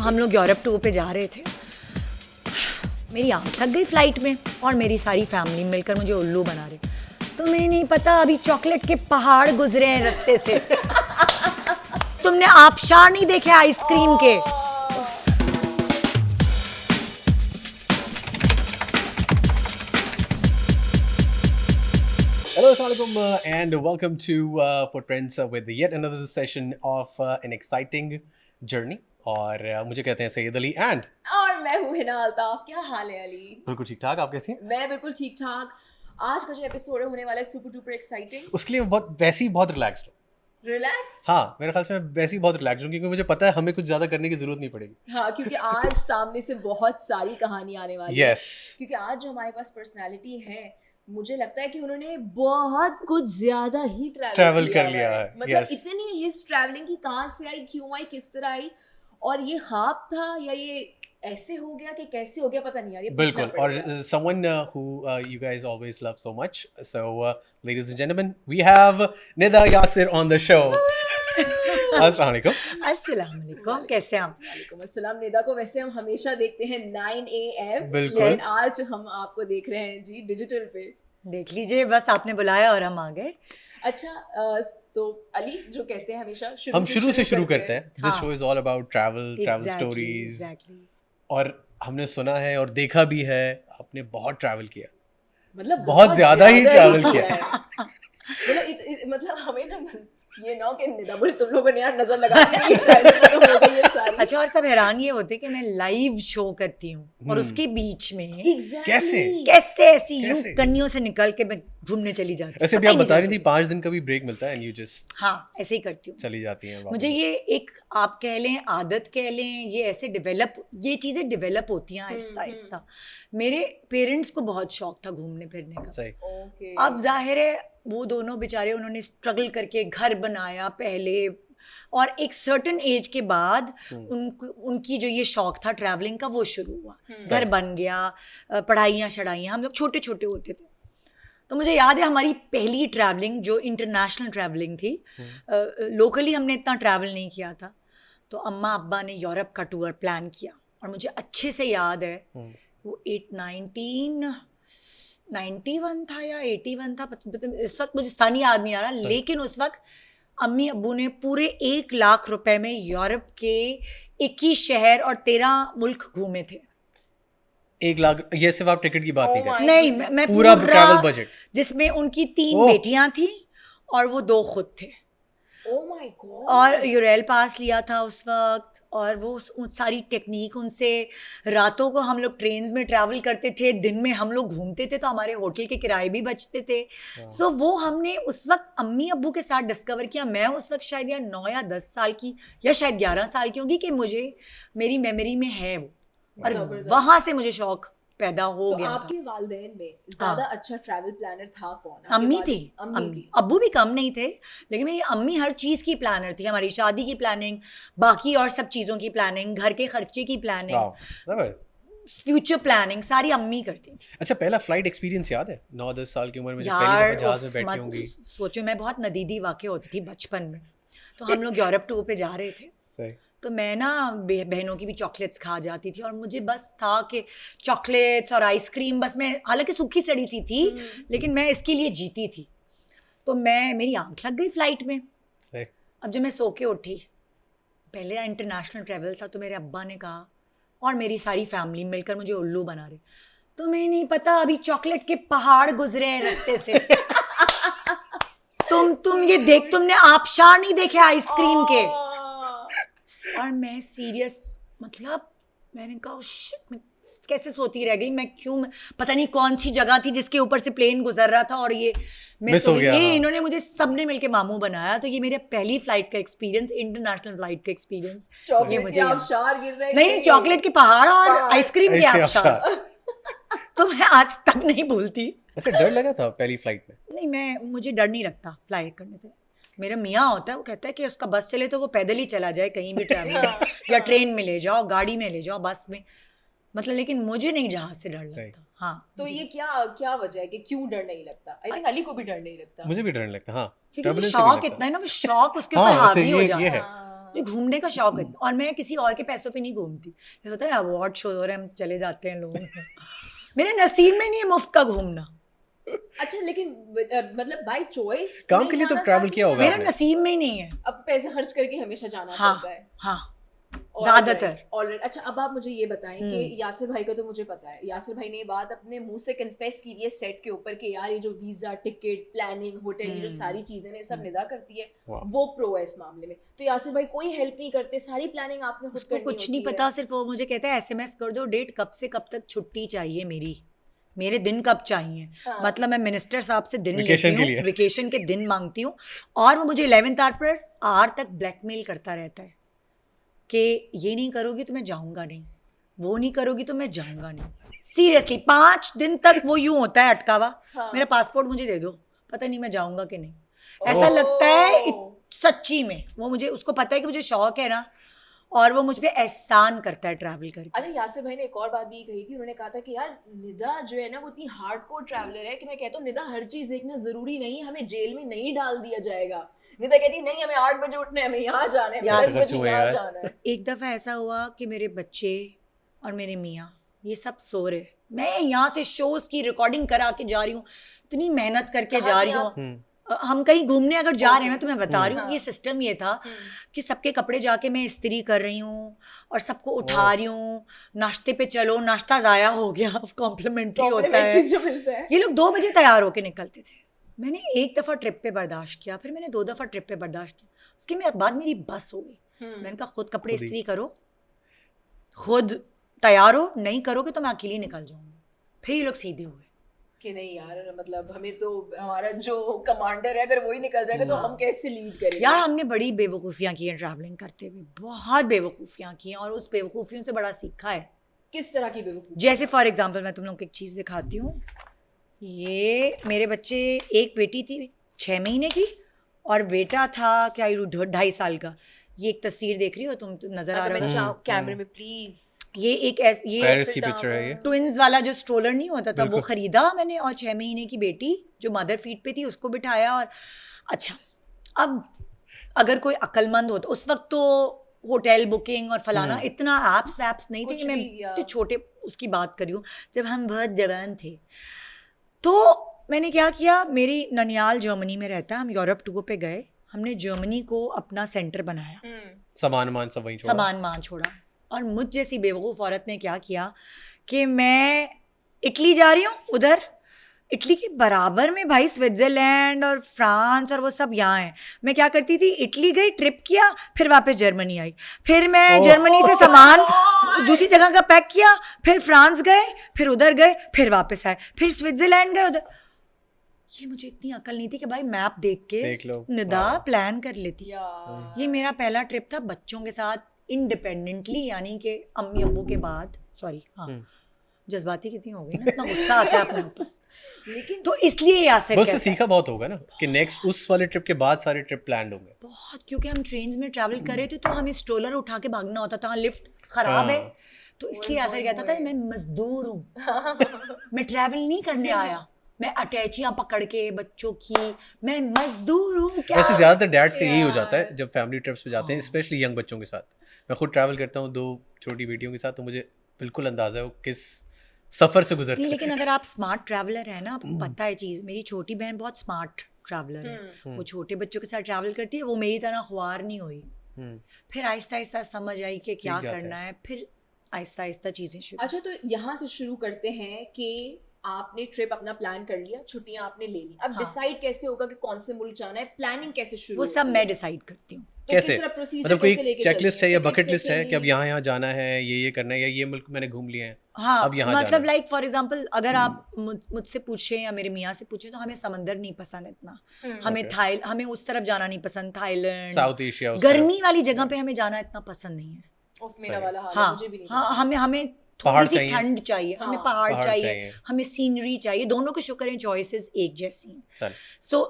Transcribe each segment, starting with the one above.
हम लोग Europe tour पे जा रहे थे। मेरी आंख लग गई फ्लाइट में और मेरी सारी फैमिली मिलकर मुझे उल्लू बना रहे। तुम्हें नहीं पता अभी चॉकलेट के पहाड़ गुजरे हैं रास्ते से। तुमने आबशार नहीं देखे आइसक्रीम के। Hello, Assalamualaikum, and welcome to Footprints with yet another session of an exciting journey. और मुझे कहते हैं सैयद अली एंड और मैं हूँ हिना अल्ताफ। क्या हाल है अली? बिल्कुल ठीक ठाक। आप कैसी हैं? मैं बिल्कुल ठीक ठाक। आज का जो एपिसोड होने वाला है सुपर डुपर एक्साइटिंग। उसके लिए वैसे ही बहुत रिलैक्स्ड हूँ। रिलैक्स? हाँ, मेरे ख्याल से मैं वैसे ही बहुत रिलैक्स हूँ क्योंकि मुझे पता है हमें कुछ ज़्यादा करने की ज़रूरत नहीं पड़ेगी। हाँ, क्योंकि आज सामने से बहुत सारी कहानी आने वाली है। क्योंकि आज जो हमारे पास पर्सनालिटी है, मुझे लगता है कि उन्होंने बहुत कुछ ज्यादा ही ट्रैवल कर लिया है। मतलब इतनी हिज ट्रैवलिंग की कहाँ से आई, क्यों आई, किस तरह आई, और ये ख्वाब था या ये ऐसे हो गया कि कैसे हो गया पता नहीं यार। ये बिल्कुल। और someone who you guys always love so much, so ladies and gentlemen, we have Nida Yasir on the show. अस्सलाम वालेकुम। अस्सलाम वालेकुम, कैसे हैं आप? वालेकुम अस्सलाम। निदा को वैसे हम हमेशा देखते हैं 9 AM, बिल्कुल। लेकिन आज हम आपको देख रहे हैं जी डिजिटल पे। देख लीजिए, बस आपने बुलाया और हम आ गए। अच्छा, तो अली जो कहते हैं हमेशा हम शुरू से शुरू करते हैं। दिस हाँ। Show is all about travel stories. Exactly. और हमने सुना है और देखा भी है, आपने बहुत ट्रैवल किया, मतलब बहुत ज्यादा ही ट्रैवल किया है। मतलब हमें ना ये ना कि निदा बोले तुम लोगों ने यार नजर लगा दी, ट्रैवल हो गई है सारी। अच्छा, और सब हैरान ये होते कि मैं लाइव शो करती हूँ और उसके बीच में कैसे ऐसी यूं कन्नियों से निकल के मैं घूमने चली जाती हूँ। ऐसे भी आप बता रही थी 5 दिन का भी ब्रेक मिलता है एंड यू जस्ट हाँ, ऐसे ही करती हूँ। चली जाती हैं। मुझे ये एक आप कह लें आदत कह लें, ये ऐसे ये चीज़ें डेवलप होती हैं आहिस्ता आहिस्ता। मेरे पेरेंट्स को बहुत शौक था घूमने फिरने का। सही। अब जाहिर है वो दोनों बेचारे, उन्होंने स्ट्रगल करके घर बनाया पहले, और एक सर्टेन एज के बाद उनकी जो ये शौक था ट्रैवलिंग का वो शुरू हुआ। घर बन गया, पढ़ाइयाँ शढ़ाइयाँ, हम लोग छोटे छोटे होते थे। तो मुझे याद है हमारी पहली ट्रैवलिंग जो इंटरनेशनल ट्रैवलिंग थी, लोकली हमने इतना ट्रैवल नहीं किया था। तो अम्मा अब्बा ने यूरोप का टूर प्लान किया और मुझे अच्छे से याद है वो 1991 था या 81 था, इस वक्त मुझे स्थानीय याद नहीं आ रहा, लेकिन उस वक्त अम्मी अब्बू ने पूरे 1 लाख रुपए में यूरोप के 21 शहर और 13 मुल्क घूमे थे। 1 लाख? ये सिर्फ आप टिकट की बात नहीं कर? नहीं, मैं पूरा ट्रैवल बजट जिसमें उनकी 3 बेटियां थी और वो 2 खुद थे। Oh my God. और यूरेल पास लिया था उस वक्त, और वो सारी टेक्निक उनसे। रातों को हम लोग ट्रेन्स में ट्रैवल करते थे, दिन में हम लोग घूमते थे, तो हमारे होटल के किराए भी बचते थे। सो वो हमने उस वक्त अम्मी अब्बू के साथ डिस्कवर किया। मैं उस वक्त शायद या 9 या 10 साल की या शायद 11 साल की होगी, कि मुझे मेरी मेमोरी में है वो, और वहाँ से मुझे शौक पैदा हो तो गया। आपके वालिदैन में ज्यादा अच्छा ट्रैवल प्लानर था कौन? अम्मी थी। अब्बू भी कम नहीं थे, लेकिन मेरी अम्मी हर चीज़ की प्लानर थी। हमारी शादी की प्लानिंग, बाकी और सब चीज़ों की प्लानिंग, घर के खर्चे की प्लानिंग, फ्यूचर प्लानिंग सारी अम्मी करती थी। अच्छा, पहला फ्लाइट एक्सपीरियंस याद है? 9-10 साल की उम्र में पहली दफा जहाज में बैठी होंगी। सोचो, मैं बहुत नदीदी वाक़ई होती थी बचपन में। तो हम लोग यूरोप टूर पे जा रहे थे। सही। तो मैं ना बहनों की भी चॉकलेट्स खा जाती थी, और मुझे बस था कि चॉकलेट्स और आइसक्रीम, बस मैं हालांकि सूखी सड़ी सी थी, लेकिन मैं इसके लिए जीती थी। तो मेरी आंख लग गई फ्लाइट में। सही। अब जब मैं सो के उठी, पहले इंटरनेशनल ट्रैवल था, तो मेरे अब्बा ने कहा और मेरी सारी फैमिली मिलकर मुझे उल्लू बना रहे, तुम्हें नहीं पता अभी चॉकलेट के पहाड़ गुजरे हैं रास्ते से। तुम ये देख, तुमने आबशार नहीं देखे आइसक्रीम के। और मैं सीरियस, मतलब मैंने कहा शिट, मैं कैसे सोती रह गई, मैं क्यों, पता नहीं कौन सी जगह थी जिसके ऊपर से प्लेन गुजर रहा था, और ये मैं सो गई। ये इन्होंने मुझे सबने मिलके मामू बनाया। तो ये मेरे पहली फ्लाइट का एक्सपीरियंस, इंटरनेशनल फ्लाइट का एक्सपीरियंस। चॉकलेट के आबशार गिर रहे थे। नहीं, चॉकलेट के पहाड़ और आइसक्रीम के आबशार। तो मैं आज तक नहीं भूलती। अच्छा, डर लगा था पहली फ्लाइट में? नहीं, मुझे डर नहीं लगता फ्लाई करने से। मेरा मियाँ होता है, वो कहता है कि उसका बस चले तो वो पैदल ही चला जाए कहीं भी ट्रैवल में, या ट्रेन में ले जाओ, गाड़ी में ले जाओ, बस में, मतलब। लेकिन मुझे नहीं जहाज से डर लगता। हाँ, तो ये क्या वजह है कि क्यों डर नहीं लगता? आई थिंक अली को भी डर नहीं लगता। मुझे भी डर नहीं लगता। हाँ, क्योंकि शौक इतना है ना, वो शौक उसके ऊपर हावी हो जाता है। मुझे घूमने का शौक है और मैं किसी और के पैसों पे नहीं घूमती। ये होता है ना अवार्ड शो हो रहे हैं हम चले जाते हैं लोग मेरे नसीब में नहीं है मुफ्त का घूमना। अच्छा लेकिन मतलब बाय चॉइस काम के लिए तो ट्रैवल किया होगा मेरा आपने। नसीब में ही नहीं है। अब पैसे खर्च करके हमेशा जाना हाँ पड़ता है। हाँ ज्यादातर। ऑलराइट। अच्छा अब आप मुझे ये बताएं कि यासिर भाई का तो मुझे पता है, यासिर भाई ने ये बात अपने मुंह से कन्फेस की है सेट के ऊपर कि यार ये जो वीजा, टिकट, प्लानिंग, होटल, ये जो सारी चीजें ने सब निदा करती है, वो प्रो है इस मामले में। तो यासिर भाई कोई हेल्प नहीं करते, सारी प्लानिंग आपने खुद करनी कुछ नहीं पता, सिर्फ वो मुझे कहता है SMS कर दो डेट कब से कब तक छुट्टी चाहिए मेरे दिन कब चाहिए। मतलब मैं मिनिस्टर साहब से दिन लेती हूँ, वेकेशन के दिन मांगती हूँ और वो मुझे 11th आवर तक ब्लैकमेल करता रहता है कि ये नहीं करोगी तो मैं जाऊंगा नहीं, वो नहीं करोगी तो मैं जाऊंगा नहीं। सीरियसली 5 दिन तक वो यूं होता है अटका हुआ। मेरा पासपोर्ट मुझे दे दो, पता नहीं मैं जाऊंगा कि नहीं। ऐसा लगता है सच्ची में वो मुझे, उसको पता है कि मुझे शौक है ना, और वो मुझ पे एहसान करता है ट्रैवल करके। अच्छा यासिर भाई ने एक और बात भी कही थी, उन्होंने कहा था कि यार निदा जो है ना वो इतनी हार्डकोर ट्रैवलर है कि मैं कहता हूँ निदा हर चीज देखना जरूरी नहीं, हमें जेल में नहीं डाल दिया जाएगा। निदा कहती नहीं हमें 8 बजे उठना है, हमें यहाँ जाना है, 10 बजे यहाँ जाना है। एक दफा ऐसा हुआ कि मेरे बच्चे और मेरे मियाँ ये सब सो रहे, मैं यहाँ से शोज की रिकॉर्डिंग करा के जा रही हूँ, इतनी मेहनत करके जा रही हूँ। हम कहीं घूमने अगर जा रहे हैं, मैं तुम्हें बता रही हूँ, ये सिस्टम ये था कि सबके कपड़े जाके मैं इस्त्री कर रही हूँ और सबको उठा रही हूँ, नाश्ते पे चलो, नाश्ता ज़ाया हो गया, कॉम्प्लीमेंट्री होता है जो मिलता है। ये लोग 2 बजे तैयार होके निकलते थे। मैंने एक दफ़ा ट्रिप पे बर्दाश्त किया, फिर मैंने 2 दफ़ा ट्रिप पे बर्दाश्त किया, उसके बाद मेरी बस हो गई। मैंने कहा खुद कपड़े इस्त्री करो, खुद तैयार हो, नहीं करोगे तो मैं अकेली निकल जाऊँगी। फिर ये लोग सीधे हुए कि नहीं यार, मतलब हमें तो हमारा जो कमांडर है अगर वही निकल जाएगा तो हम कैसे लीड करेंगे। यार हमने बड़ी बेवकूफ़ियाँ की हैं ट्रैवलिंग करते हुए, बहुत बेवकूफ़ियाँ की हैं और उस बेवकूफ़ियों से बड़ा सीखा है। किस तरह की बेवकूफ़ी? जैसे फॉर एग्जांपल मैं तुम लोग को एक चीज़ दिखाती हूँ। ये मेरे बच्चे, एक बेटी थी 6 महीने की और बेटा था क्या 2.5 साल का। ये एक तस्वीर देख रही हो तुम नजर आ रहा है कैमरे में प्लीज। ये एक ये पेरिस की पिक्चर है ये। ट्विंस वाला जो स्ट्रोलर नहीं होता था वो खरीदा मैंने, और 6 महीने की बेटी जो मदर फीट पे थी उसको बिठाया। और अच्छा, अब अगर कोई अक्लमंद हो तो उस वक्त तो होटल बुकिंग और फलाना इतना एप्स वैप्स नहीं थे। मैं छोटे उसकी बात करी हूँ जब हम बहुत जवान थे। तो मैंने क्या किया, मेरी ननियाल जर्मनी में रहता है, हम यूरोप टूर पे गए, हमने जर्मनी को अपना सेंटर बनाया, सामान मान सब वहीं छोड़ा, सामान मान छोड़ा। और मुझ जैसी बेवकूफ़ औरत ने क्या किया कि मैं इटली जा रही हूँ, उधर इटली के बराबर में भाई स्विट्ज़रलैंड और फ्रांस और वो सब यहाँ है। मैं क्या करती थी, इटली गई, ट्रिप किया, फिर वापस जर्मनी आई, फिर मैं जर्मनी से सामान दूसरी जगह का पैक किया, फिर फ्रांस गए, फिर उधर गए, फिर वापस आए, फिर स्विट्ज़रलैंड गए उधर। ये मुझे इतनी अकल नहीं थी कि भाई मैप देख के निदा प्लान कर लेती। ये मेरा पहला ट्रिप था बच्चों के साथ इंडिपेंडेंटली, यानी कि अम्मी अब्बू के बाद। सॉरी, हाँ जज्बाती कितनी हो गई ना, इतना गुस्सा आता है अपने ऊपर। लेकिन तो इसलिए यासिर बस सीखा बहुत होगा ना कि नेक्स्ट उस वाले ट्रिप के बाद सारे ट्रिप प्लान होंगे बहुत, क्योंकि हम ट्रेन में ट्रैवल कर रहे थे तो हमें स्ट्रोलर उठा के भागना होता था, लिफ्ट खराब है, तो इसलिए यासिर कहता था मैं मजदूर हूँ, मैं ट्रैवल नहीं करने आया, मैं अटैचियां पकड़ के बच्चों की, मैं मजदूर हूँ क्या। वैसे ज्यादातर डैड्स का यही हो जाता है जब फैमिली ट्रिप्स पे जाते हैं, स्पेशली यंग बच्चों के साथ। मैं खुद ट्रैवल करता हूँ 2 छोटी बेटियों के साथ, तो मुझे बिल्कुल अंदाजा है वो किस सफर से गुजरते हैं। लेकिन अगर आप स्मार्ट ट्रैवलर है ना, आपको पता है चीज़। मेरी छोटी बहन बहुत स्मार्ट ट्रैवलर है, वो छोटे बच्चों के साथ ट्रैवल करती है, वो मेरी तरह ख्वार नहीं हुई। फिर आहिस्ता आहिस्ता समझ आई कि क्या करना है, फिर आहिस्ता आहिस्ता चीज़ें शुरू। अच्छा, तो यहाँ से शुरू करते हैं कि आपने ट्रिप अपना प्लान कर लिया, छुट्टियां आपने ले ली, अब डिसाइड कैसे होगा कि कौन से मुल्क जाना है, प्लानिंग कैसे शुरू? वो सब मैं डिसाइड करती हूँ। तो कैसे, मतलब कोई चेकलिस्ट है या टिकट बकेट से लिस्ट है चली? कि अब यहाँ जाना है, ये करना है, या ये मुल्क मैंने घूम लिए हैं, हाँ, अब यहाँ मतलब जाना है। लाइक फॉर एग्जांपल अगर आप मुझसे पूछें या मेरे मियाँ से पूछें तो हमें समंदर नहीं पसंद इतना, हमें उस तरफ जाना नहीं पसंद, थाईलैंड, साउथ एशिया, गर्मी वाली जगह पे हमें जाना इतना पसंद नहीं है। मेरा वाला हाल है, हाँ मुझे भी नहीं हाँ, हमें थोड़ी सी ठंड चाहिए, हमें पहाड़ चाहिए, हमें सीनरी चाहिए। दोनों के शुक्र हैं चॉइसेस एक जैसी हैं। सो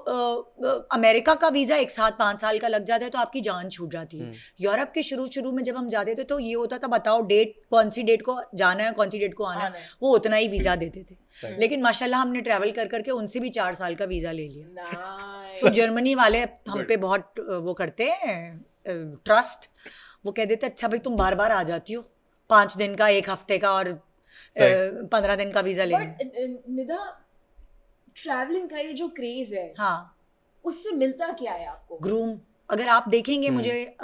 अमेरिका का वीज़ा एक साथ 5 साल का लग जाता है तो आपकी जान छूट जाती है। यूरोप के शुरू में जब हम जाते थे तो ये होता था, बताओ डेट, कौन सी डेट को जाना है, कौन सी डेट को आना है, वो उतना ही वीज़ा देते थे। लेकिन माशाल्लाह हमने ट्रैवल कर करके उनसे भी 4 साल का वीज़ा ले लिया। तो जर्मनी वाले हम पे बहुत वो करते हैं, ट्रस्ट, वो कह देते अच्छा भाई तुम बार बार आ जाती हो, 5 दिन का, 1 हफ्ते का और 15 दिन का वीजा लेने। बट निदा, ट्रैवलिंग का ये जो क्रेज है, हाँ, उससे मिलता क्या है आपको? ग्रूम। अगर आप देखेंगे मुझे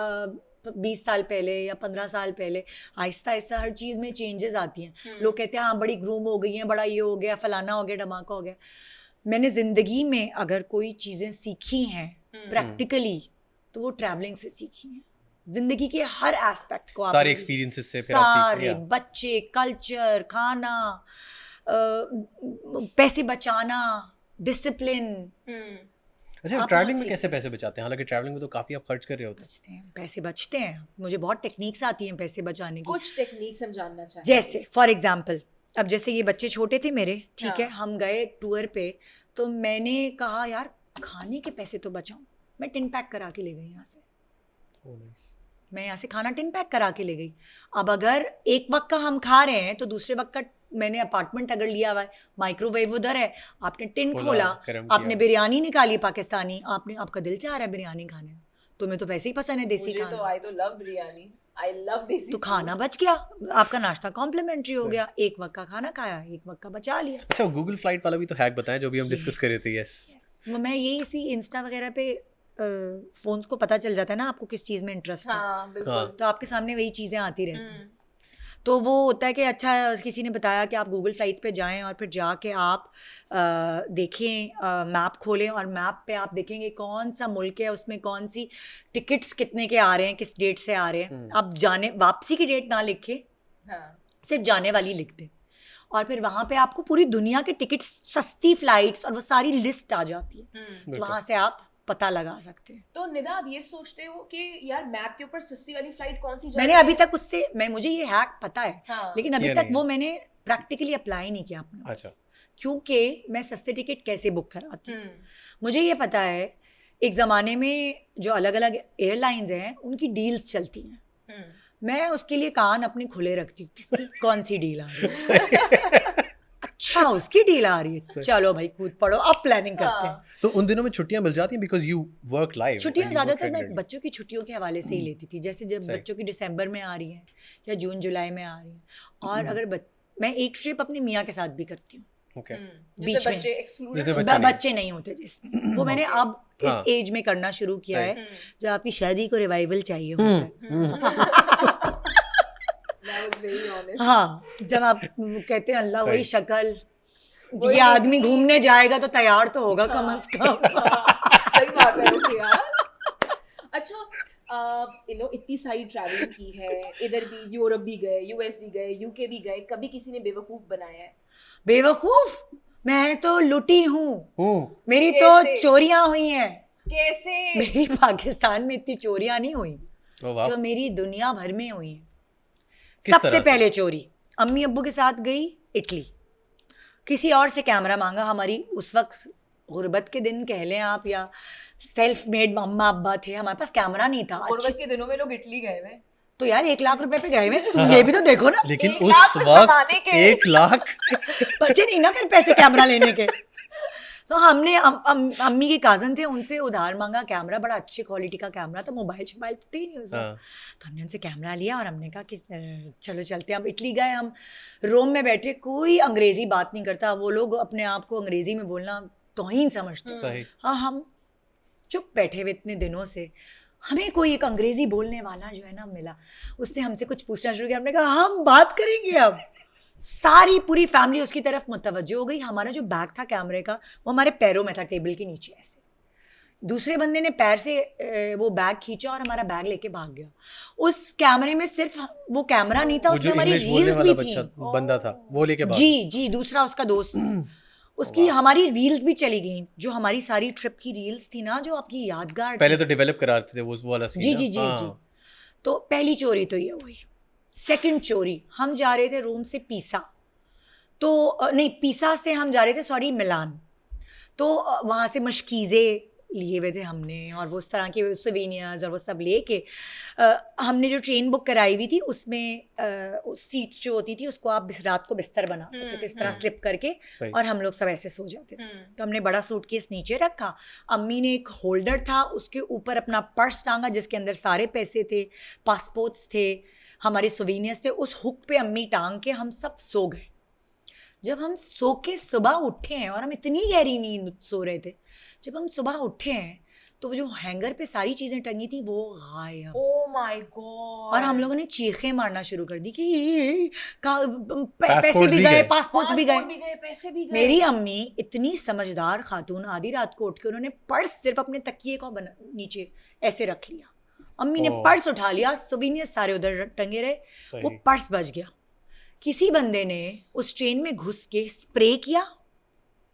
20 साल पहले या 15 साल पहले, आहिस्ता आहिस्ता हर चीज़ में चेंजेस आती हैं। लोग कहते हैं हाँ बड़ी ग्रूम हो गई हैं, बड़ा ये हो गया, फलाना हो गया, धमाका हो गया। मैंने ज़िंदगी में अगर कोई चीज़ें सीखी हैं प्रैक्टिकली, तो वो ट्रैवलिंग से सीखी हैं। जिंदगी के हर एस्पेक्ट को सारे एक्सपीरियंसेस से फिर आप सीख सारे बच्चे, कल्चर, खाना, पैसे बचाना, डिसिप्लिन। अच्छा, ट्रैवलिंग में कैसे पैसे बचाते हैं? हालांकि ट्रैवलिंग में तो काफी आप खर्च कर रहे होते हैं। पैसे बचते हैं, मुझे बहुत टेक्निक्स आती हैं पैसे बचाने की। कुछ टेक्निक्स हम जानना चाहेंगे। जैसे फॉर एग्जांपल, अब जैसे ये बच्चे छोटे थे मेरे, ठीक है, हम गए टूर पे, तो मैंने कहा यार खाने के पैसे तो बचाऊं, मैं टिन पैक करा के ले गई यहाँ से। मैं यहाँ से खाना टिन पैक करा के ले गई। अब अगर एक वक्त का हम खा रहे हैं तो दूसरे वक्त का, मैंने अपार्टमेंट अगर लिया हुआ है, माइक्रोवेव उधर है, आपने टिन खोला, आपने बिरयानी निकाली पाकिस्तानी, आपका दिल चाह रहा है बिरयानी खाने, तुम्हें तो वैसे ही पसंद है देसी खाना। तो आई तो लव बिरयानी, आई लव देसी। तो खाना बच गया, आपका नाश्ता कॉम्प्लीमेंट्री हो गया, एक वक्त का खाना खाया, एक वक्त का बचा लिया। अच्छा, गूगल फ्लाइट वाला भी तो हैक बताएं जो भी हम डिस्कस कर रहे थे। यस, मैं यही इसी इंस्टा वगैरह पे फोन्स को पता चल जाता है ना आपको किस चीज़ में इंटरेस्ट है। हाँ, बिल्कुल। तो आपके सामने वही चीज़ें आती रहती हैं। तो वो होता है कि अच्छा किसी ने बताया कि आप गूगल फ्लाइट्स पे जाएं और फिर जाके आप देखें, मैप खोलें और मैप पे आप देखेंगे कौन सा मुल्क है, उसमें कौन सी टिकट्स कितने के आ रहे हैं, किस डेट से आ रहे हैं। आप जाने वापसी की डेट ना लिखें, सिर्फ जाने वाली लिख दें, और फिर वहाँ पे आपको पूरी दुनिया के टिकट्स, सस्ती फ्लाइट्स और वो सारी लिस्ट आ जाती है। तो वहाँ से आप पता लगा सकते हैं। तो निदा, आप ये सोचते हो कि यार मैप के ऊपर सस्ती वाली फ्लाइट कौन सी? मैंने अभी तक उससे मुझे ये हैक पता है, हाँ, लेकिन अभी तक वो मैंने प्रैक्टिकली अप्लाई नहीं किया अपना। अच्छा, क्योंकि मैं सस्ते टिकट कैसे बुक कराती हूँ, मुझे ये पता है एक ज़माने में जो अलग अलग एयरलाइंस हैं उनकी डील्स चलती हैं। मैं उसके लिए कान अपने खुले रखती हूँ, किसकी कौन सी डील आ रही है। अच्छा, उसकी डील आ रही है, चलो भाई कूद पड़ो, अब प्लानिंग करते हैं। तो उन दिनों में छुट्टियां मिल जाती हैं बिकॉज़ यू वर्क लाइव। छुट्टियां ज़्यादातर मैं बच्चों की छुट्टियों के हवाले से ही लेती थी, जैसे जब बच्चों की दिसंबर में आ रही हैं या जून जुलाई में आ रही हैं। और अगर मैं एक ट्रिप अपने मियाँ के साथ भी करती हूँ, बीच में बच्चे नहीं होते जिसमें, वो मैंने अब इस एज में करना शुरू किया है जब आपकी शादी को रिवाइवल चाहिए होता है। हाँ, जब आप कहते हैं अल्लाह वही शक्ल, ये आदमी घूमने जाएगा तो तैयार तो होगा कम से कम। सही बात है वैसे यार। अच्छा, इतनी सारी ट्रैवलिंग की है, इधर भी यूरोप भी गए, यूएस भी गए, यूके भी गए, कभी किसी ने बेवकूफ बनाया है? बेवकूफ? मैं तो लुटी हूँ, मेरी तो चोरियां हुई हैं। कैसे? मेरी पाकिस्तान में इतनी चोरियां नहीं हुई जो मेरी दुनिया भर में हुई हैं। सबसे पहले चोरी, अम्मी अब्बू के साथ गई इटली, किसी और से कैमरा मांगा। हमारी उस वक्त गुर्बत के दिन कह लें आप, या सेल्फ मेड अम्मा अब्बा थे, हमारे पास कैमरा नहीं था। गुर्बत के दिनों में लोग इटली गए हुए, तो यार 1 लाख रुपए पे गए हुए, तुम ये भी तो देखो ना। लेकिन उस वक्त 1 लाख बचे नहीं ना फिर पैसे कैमरा लेने के। तो हमने अम्मी के काजन थे, उनसे उधार मांगा कैमरा, बड़ा अच्छी क्वालिटी का कैमरा था, मोबाइल तो थे ही नहीं उस वक्त। तो हमने उनसे कैमरा लिया और हमने कहा कि चलो चलते हैं। हम इटली गए, हम रोम में बैठे, कोई अंग्रेजी बात नहीं करता, वो लोग अपने आप को अंग्रेजी में बोलना तौहीन समझते। हाँ, हम चुप बैठे हुए इतने दिनों से, हमें कोई एक अंग्रेजी बोलने वाला जो है ना मिला, उसने हमसे कुछ पूछना शुरू किया। हमने कहा हम बात करेंगे अब। सारी पूरी फैमिली उसकी तरफ मुतवज्जो हो गई। हमारा जो बैग था कैमरे का, वो हमारे पैरों में था, टेबल के नीचे ऐसे। दूसरे बंदे ने पैर से वो बैग खींचा और हमारा बैग लेके भाग गया। उस कैमरे में सिर्फ वो कैमरा नहीं था, उसमें हमारी रील्स भी थी। बंदा था वो लेके भाग। जी, दूसरा उसका दोस्त, उसकी हमारी रील्स भी चली गई, जो हमारी सारी ट्रिप की रील्स थी ना, जो आपकी यादगार पहले तो डेवलप कराते थे वो वाला सीन। जी। तो पहली चोरी तो ये हुई। सेकंड चोरी, हम जा रहे थे रोम से पीसा, तो नहीं, पीसा से हम जा रहे थे मिलान। तो वहाँ से मशकीज़े लिए हुए थे हमने, और वो उस तरह के सोवेनियर्स और वो सब लेके हमने जो ट्रेन बुक कराई हुई थी उसमें सीट जो होती थी उसको आप रात को बिस्तर बना सकते थे इस तरह स्लिप करके, और हम लोग सब ऐसे सो जाते थे। तो हमने बड़ा सूटकेस नीचे रखा, अम्मी ने एक होल्डर था उसके ऊपर अपना पर्स टांगा जिसके अंदर सारे पैसे थे, पासपोर्ट्स थे, हमारे सोवेनियर्स थे, उस हुक पे अम्मी टांग के हम सब सो गए। जब हम सो के सुबह उठे हैं, और हम इतनी गहरी नींद सो रहे थे, जब हम सुबह उठे हैं तो वो जो हैंगर पे सारी चीजें टंगी थी वो गायब। Oh my God. और हम लोगों ने चीखें मारना शुरू कर दी कि पैसे भी गए, पासपोर्ट भी गए, पैसे भी गए। मेरी अम्मी इतनी समझदार खातून, आधी रात को उठ के उन्होंने पर्स सिर्फ अपने तकिए को नीचे ऐसे रख लिया, अम्मी ने पर्स उठा लिया, सोवेनियर सारे उधर टंगे रहे, वो पर्स बच गया। किसी बंदे ने उस ट्रेन में घुस के स्प्रे किया,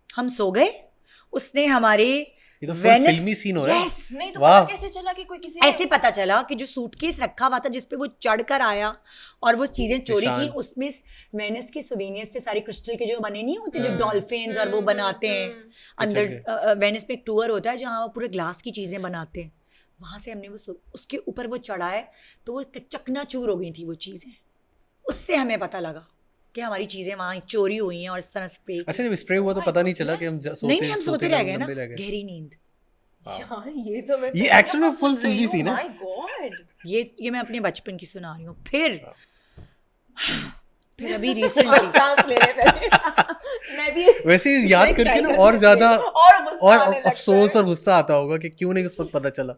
हम सो गए, उसने हमारे ये तो फुल फिल्मी सीन हो रहा है। नहीं तो पता कैसे चला कि कोई किसी ऐसे पता चला कि जो सूटकेस रखा हुआ था जिसपे वो चढ़कर आया और वो चीजें चोरी की, उसमें वेनिस के सोवेनियर्स थे सारे, क्रिस्टल के जो बने नहीं होते जो डॉल्फिन्स और वो बनाते हैं अंदर। वेनिस में एक टूर होता है जहाँ वो पूरे ग्लास की चीजें बनाते हैं, वहां से हमने वो उसके ऊपर वो चढ़ाए तो वो चकनाचूर हो गई थी वो चीजें। उससे हमें पता लगा कि हमारी चीजें वहां चोरी हुई हैं और इस तरह स्प्रे। अच्छा जब स्प्रे हुआ तो पता नहीं चला कि हम नहीं हम सोते रह गए ना, गहरी नींद। यार ये तो मैं ये एक्चुअली में फुल फिल्मी सीन है। माय गॉड, ये मैं अपने बचपन की सुना रही हूँ। फिर अभी रिसेंटली सांस ले रहे पहले मैं भी वैसे याद करके ना और ज्यादा और अफसोस और गुस्सा आता होगा कि क्यों नहीं उस वक्त पता चला।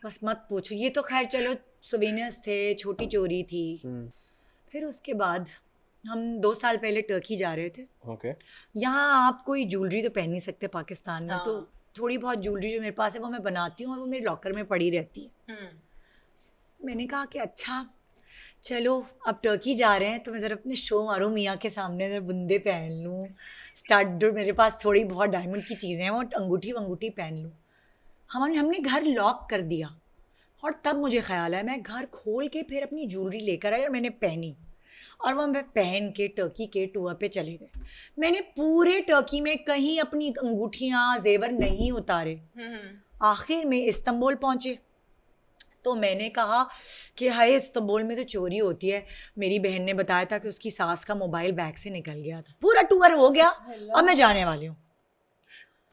बस मत पूछो, ये तो खैर चलो सोवेनियर्स थे, छोटी चोरी थी। फिर उसके बाद हम 2 साल पहले टर्की जा रहे थे। यहाँ आप कोई ज्वेलरी तो पहन नहीं सकते पाकिस्तान में, तो थोड़ी बहुत ज्वेलरी जो मेरे पास है वो मैं बनाती हूँ और वो मेरे लॉकर में पड़ी रहती है। मैंने कहा कि अच्छा चलो अब टर्की जा रहे हैं तो मैं ज़रा अपने शो मारूँ मियाँ के सामने, ज़रा बुंदे पहन लूँ, स्टार्ट जो मेरे पास थोड़ी बहुत डायमंड की चीज़ें हैं वो अंगूठी पहन लूँ। हमने घर लॉक कर दिया और तब मुझे ख्याल आया, मैं घर खोल के फिर अपनी ज्वेलरी लेकर आई और मैंने पहनी, और वो मैं पहन के टर्की के टूर पे चले गए। मैंने पूरे टर्की में कहीं अपनी अंगूठियाँ जेवर नहीं उतारे। आखिर में इस्तांबुल पहुँचे तो मैंने कहा कि हाय इस्तांबुल में तो चोरी होती है। मेरी बहन ने बताया था कि उसकी सास का मोबाइल बैग से निकल गया था। पूरा टूर हो गया, अब मैं जाने वाली हूँ।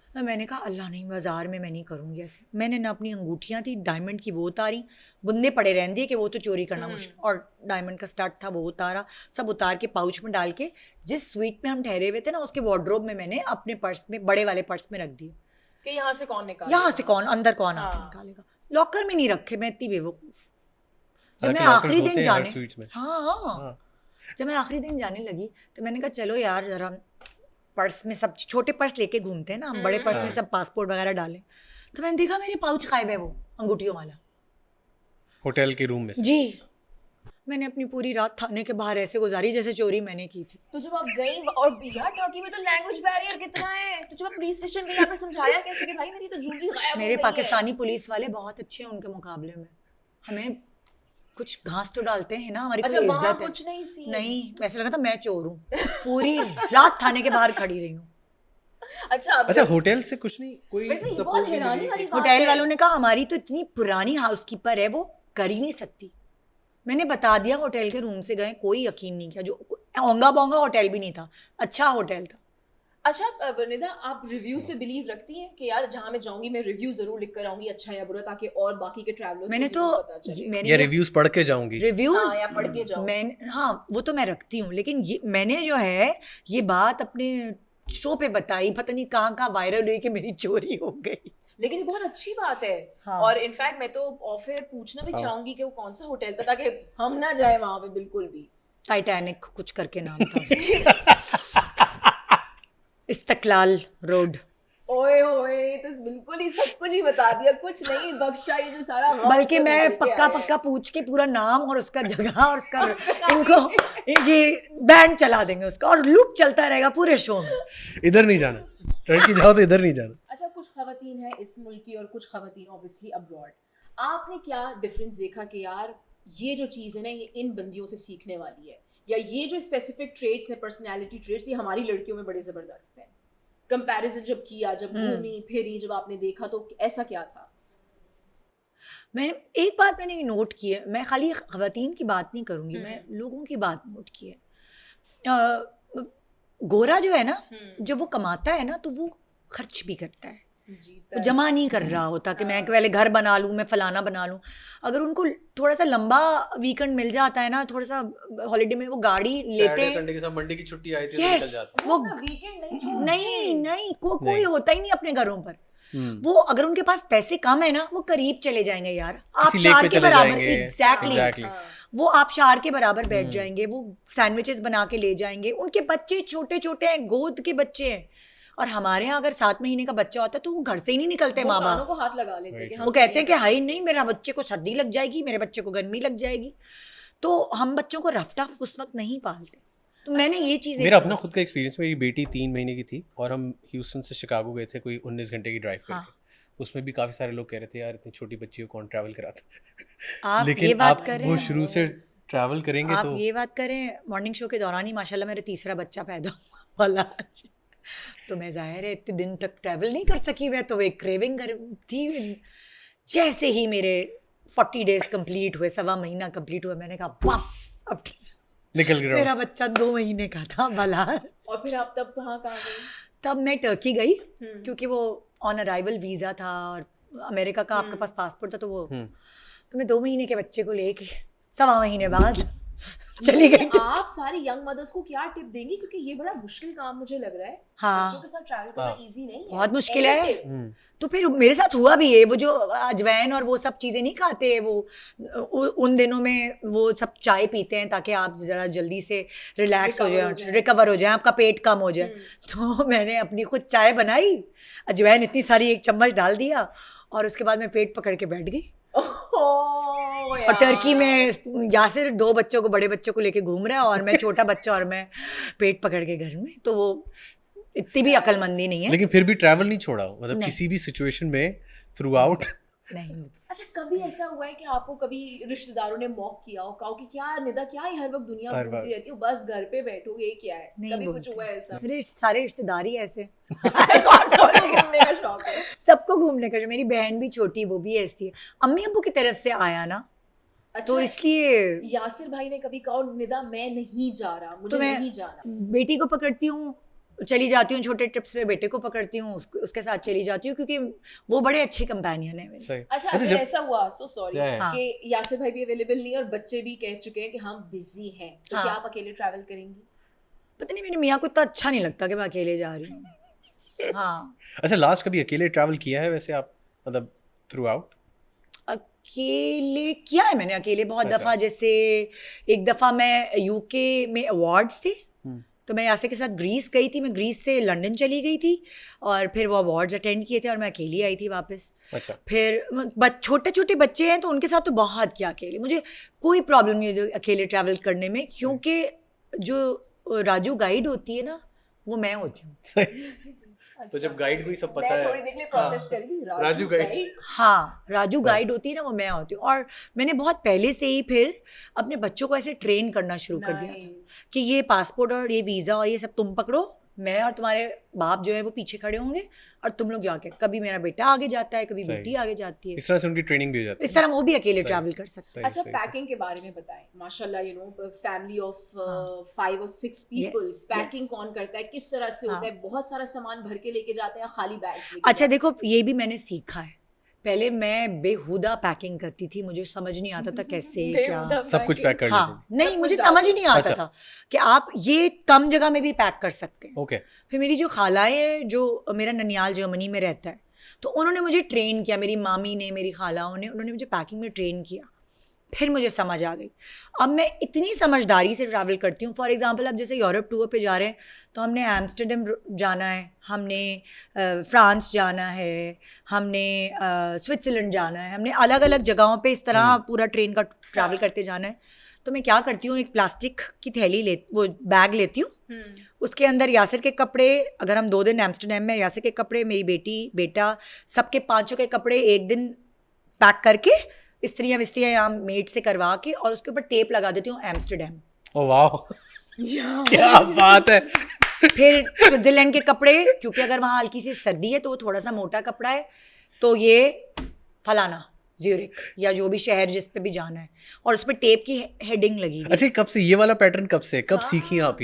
तो मैंने कहा अल्लाह नहीं, बाज़ार में मैं नहीं करूँगी ऐसे। मैंने ना अपनी अंगूठियाँ थी डायमंड की वो उतारी, बुंदे पड़े रहने दिए कि वो तो चोरी करना मुश्किल, और डायमंड का स्टड था वो उतारा, सब उतार के पाउच में डाल के जिस स्वीट में हम ठहरे हुए थे ना उसके वार्डरोब में मैंने अपने पर्स में, बड़े वाले पर्स में रख दिए कि यहाँ से कौन निकालेगा, यहाँ से कौन अंदर कौन आके निकालेगा। लॉकर में नहीं रखे, मैं इतनी बेवकूफ़। जब मैं आखिरी दिन जाने जब मैं आखिरी दिन जाने लगी तो मैंने कहा चलो यार जरा पर्स में सब छोटे पर्स लेके घूमते हैं ना हम, बड़े पर्स में सब पासपोर्ट वगैरह डालें। तो मैंने देखा मेरे पाउच गायब है, वो अंगूठियों वाला, होटल के रूम में से। जी मैंने अपनी पूरी रात थाने के बाहर ऐसे गुजारी जैसे चोरी मैंने की थी। तो जब आप गई, और यार टर्की में तो लैंग्वेज बैरियर कितना है, तो जब आप पुलिस स्टेशन गई आपने समझाया कैसे कि भाई मेरी तो ज्वेलरी गायब हो गई है? मेरे पाकिस्तानी पुलिस वाले बहुत अच्छे हैं उनके मुकाबले में, हमें कुछ घास तो डालते हैं ना, हमारी कोई इज्जत है। कुछ नहीं वैसे लगा था मैं चोर हूँ, पूरी रात थाने के बाहर खड़ी रही हूँ। अच्छा होटल से कुछ नहीं, कोई बहुत हैरानी वाली बात है। होटल वालों ने कहा हमारी तो इतनी पुरानी हाउसकीपर है वो कर ही नहीं सकती। मैंने बता दिया होटल के रूम से गए, कोई यकीन नहीं किया, जो ओंगा बोंगा होटल भी नहीं था, अच्छा होटल था। अच्छा निदा, आप रिव्यूज पे बिलीव रखती हैं कि यार जहाँ मैं जाऊंगी मैं रिव्यू जरूर लिख कर आऊंगी, अच्छा या बुरा, ताकि और बाकी के ट्रैवलर्स मैंने तो ये रिव्यूज पढ़ के जाऊंगी, रिव्यूज या पढ़ के जाऊं। मैं हाँ वो तो मैं रखती हूँ, लेकिन मैंने जो है ये बात अपने शो पे बताई, पता नहीं कहाँ वायरल हुई कि मेरी चोरी हो गई। लेकिन ये बहुत अच्छी बात है। हाँ। और इनफैक्ट मैं तो ऑफर पूछना भी चाहूंगी कि वो कौन सा होटल था ताकि हम ना जाए वहां पे बिल्कुल भी। टाइटैनिक कुछ करके नाम था इस्तकलाल रोड। ओए ओए तो बिल्कुल ही सब कुछ ही बता दिया, कुछ नहीं बख्शा, ये जो सारा बल्कि मैं पक्का पूछ के पूरा नाम और उसका जगह और उसका इनको ये बैंड चला देंगे उसका और लूप चलता रहेगा पूरे शो में। इधर नहीं जाना, टर्की जाओ तो इधर नहीं जाना। अच्छा कुछ खवातीन है इस मुल्क की और कुछ खवातीन ऑब्वियसली अब्रॉड, आपने क्या डिफरेंस देखा कि यार ये जो चीज़ है ना ये इन बंदियों से सीखने वाली है, या ये जो स्पेसिफिक ट्रेट्स हैं, पर्सनैलिटी ट्रेट्स, ये हमारी लड़कियों में बड़े ज़बरदस्त हैं? कंपैरिजन जब किया, जब घूमी फिरी, जब आपने देखा, तो ऐसा क्या था? मैं एक बात मैंने नोट की है, मैं खाली ख़वातीन की बात नहीं करूँगी, मैं लोगों की बात नोट की है। गोरा जो है ना, जब वो कमाता है ना तो वो खर्च भी करता है, वो जमा नहीं कर रहा होता कि मैं पहले घर बना लूँ, मैं फलाना बना लूँ। अगर उनको थोड़ा सा लंबा वीकेंड मिल जाता है ना, थोड़ा सा हॉलीडे में, वो गाड़ी लेते हैं, संडे के साथ मंडे की छुट्टी आई थी, यस, निकल जाते वो वीकेंड नहीं कोई होता ही नहीं अपने घरों पर। वो अगर उनके पास पैसे कम है ना, वो करीब चले जाएंगे यार, आप किसी लेक शार पे के चले बराबर, जाएंगे। एग्जैक्टली वो आप शार के बराबर बैठ जाएंगे, वो सैंडविचेस बना के ले जाएंगे, उनके बच्चे छोटे छोटे हैं, गोद के बच्चे हैं। और हमारे यहाँ अगर 7 महीने का बच्चा होता है तो वो घर से ही नहीं निकलते, माँ बाप को हाथ लगा लेते हैं कि वो कहते हैं कि हाई नहीं, मेरा बच्चे को सर्दी लग जाएगी, मेरे बच्चे को गर्मी लग जाएगी। तो हम बच्चों को रफ टफ उस वक्त नहीं पालते। तो मैंने ये चीज़, मेरा अपना खुद का एक्सपीरियंस, मेरी बेटी 3 महीने की थी और हम ह्यूस्टन से शिकागो गए थे, कोई 19 घंटे की ड्राइव करके। उसमें भी काफ़ी सारे लोग कह रहे थे यार इतनी छोटी बच्ची को कौन ट्रैवल कराता। आप लेकिन ये बात आप कर रहे वो हैं, शुरू से ट्रैवल करेंगे आप तो ये बात करें, मॉर्निंग शो के दौरान ही माशाल्लाह मेरा तीसरा बच्चा पैदा हुआ वाला, तो मैं जाहिर है इतने दिन तक ट्रैवल नहीं कर सकी, मैं तो एक क्रेविंग थी। जैसे ही मेरे 40 डेज कंप्लीट हुए, 1.25 महीना कंप्लीट हुआ, मैंने कहा बस अब निकल गया। मेरा बच्चा 2 महीने का था भला। और फिर आप तब कहाँ गई? तब मैं टर्की गई, क्योंकि वो ऑन अराइवल वीज़ा था और अमेरिका का आपके पास पासपोर्ट था, तो वो तो मैं 2 महीने के बच्चे को लेके 1.25 महीने बाद चली गई। आप सारी यंग मदर्स को क्या टिप देंगी, क्योंकि ये बड़ा मुश्किल काम मुझे लग रहा है। हाँ, बच्चों के साथ ट्रैवल करना इजी नहीं है, बहुत मुश्किल है। तो फिर मेरे साथ हुआ भी है, वो जो अजवाइन और वो सब चीज़ें नहीं खाते, वो उन दिनों में वो सब चाय पीते हैं ताकि आप ज़रा जल्दी से रिलैक्स हो जाए, रिकवर हो जाए, आपका पेट कम हो जाए। तो मैंने अपनी खुद चाय बनाई, अजवाइन इतनी सारी 1 चम्मच डाल दिया और उसके बाद मैं पेट पकड़ के बैठ गई। और टर्की में यासिर 2 बच्चों को, बड़े बच्चों को लेके घूम रहा है और मैं छोटा बच्चा और मैं पेट पकड़ के घर में। तो वो इतनी भी अकलमंदी नहीं है। लेकिन फिर भी ट्रैवल नहीं छोड़ा, मतलब किसी भी सिचुएशन में थ्रू आउट नहीं। अच्छा, कभी ऐसा हुआ है कि आपको कभी रिश्तेदारों ने मॉक किया हो, कहा कि क्या निदा, क्या ही हर वक्त दुनिया घूमती रहती हो, बस घर पे बैठो, ये क्या है? कभी कुछ हुआ है ऐसा? मेरे सारे रिश्तेदार ही ऐसे घूमने का शौक है सबको, घूमने का। जो मेरी बहन भी छोटी, वो भी ऐसी है, अम्मी अब्बू की तरफ से आया ना। अच्छा, तो इसलिए यासिर भाई ने कभी कहा निदा मैं नहीं जा रहा, मुझे तो मैं नहीं जाना? बेटी को पकड़ती हूँ, चली जाती हूँ छोटे ट्रिप्स पे, बेटे को पकड़ती हूँ, उसके साथ चली जाती हूँ, क्योंकि वो बड़े अच्छे कंपेनियन है मेरे। अच्छा, अगर ऐसा हुआ, सो सॉरी हाँ। कि यासिर भाई भी अवेलेबल नहीं है और बच्चे भी कह चुके हैं कि हम बिजी हैं, तो क्या आप अकेले ट्रैवल करेंगी? पता नहीं, मेरे मियाँ को इतना अच्छा नहीं लगता कि मैं अकेले जा रही हूँ। हाँ। अच्छा, लास्ट कभी अकेले ट्रैवल किया है वैसे आप, मतलब थ्रू आउट? अकेले किया है मैंने, अकेले बहुत दफ़ा। जैसे एक दफ़ा मैं यूके में अवार्ड्स थे, तो मैं यासिर के साथ ग्रीस गई थी, मैं ग्रीस से लंदन चली गई थी और फिर वो अवार्ड्स अटेंड किए थे और मैं अकेली आई थी वापस। अच्छा। फिर छोटे छोटे बच्चे हैं तो उनके साथ तो बहुत किया अकेले, मुझे कोई प्रॉब्लम नहीं है अकेले ट्रैवल करने में, क्योंकि जो राजू गाइड होती है ना, वो मैं होती हूँ। तो जब गाइड हुई सब पता है, थोड़ी देर के लिए प्रोसेस करी थी, राजू गाइड। हाँ, राजू गाइड होती है ना, वो मैं होती हूँ। और मैंने बहुत पहले से ही फिर अपने बच्चों को ऐसे ट्रेन करना शुरू कर दिया था कि ये पासपोर्ट और ये वीज़ा और ये सब तुम पकड़ो, मैं और तुम्हारे बाप जो है वो पीछे खड़े होंगे और तुम लोग जाके, कभी मेरा बेटा आगे जाता है, कभी बेटी आगे जाती है, इस तरह से उनकी ट्रेनिंग भी हो जाती है, इस तरह वो भी अकेले ट्रैवल कर सकते हैं। अच्छा, पैकिंग के बारे में बताएं। माशाल्लाह, यू नो, फैमिली ऑफ 5 और 6 पीपल, पैकिंग कौन करता है, किस तरह से होता है? बहुत सारा सामान भर के लेके जाते हैं, खाली बैग्स लेके? अच्छा देखो, ये भी मैंने सीखा है। पहले मैं बेहुदा पैकिंग करती थी, मुझे समझ नहीं आता था कैसे क्या सब कुछ पैक कर हाँ, नहीं मुझे समझ ही नहीं आता था कि आप ये कम जगह में भी पैक कर सकते हैं। ओके। फिर मेरी जो खाला है, जो मेरा ननियाल जर्मनी में रहता है, तो उन्होंने मुझे ट्रेन किया, मेरी मामी ने, मेरी खालाओं ने, उन्होंने मुझे पैकिंग में ट्रेन किया। फिर मुझे समझ आ गई। अब मैं इतनी समझदारी से ट्रैवल करती हूँ। फॉर एग्जांपल, अब जैसे यूरोप टूर पे जा रहे हैं तो हमने एम्स्टर्डम जाना है, हमने फ्रांस जाना है, हमने स्विट्ज़रलैंड जाना है, हमने अलग अलग जगहों पे इस तरह पूरा ट्रेन का ट्रैवल करते जाना है। तो मैं क्या करती हूँ, एक प्लास्टिक की थैली वो बैग लेती हूँ, उसके अंदर यासिर के कपड़े, अगर हम 2 दिन एम्स्टर्डम में, यासिर के कपड़े, मेरी बेटी बेटा, सबके 5 के कपड़े एक दिन पैक करके इस्त्रियाँ विस्त्रियाँ यहाँ मेड से करवा के और उसके ऊपर टेप लगा देती हूँ एम्स्टर्डम। ओह वाह, क्या बात है। फिर स्विट्जरलैंड के कपड़े, क्योंकि अगर वहाँ हल्की सी सर्दी है तो वो थोड़ा सा मोटा कपड़ा है, तो ये फलाना ज्यूरिक या जो भी शहर जिस पे भी जाना है, और उस पर टेप की हेडिंग लगी हुई। अच्छा, कब से ये वाला पैटर्न, कब से, कब सीखी आप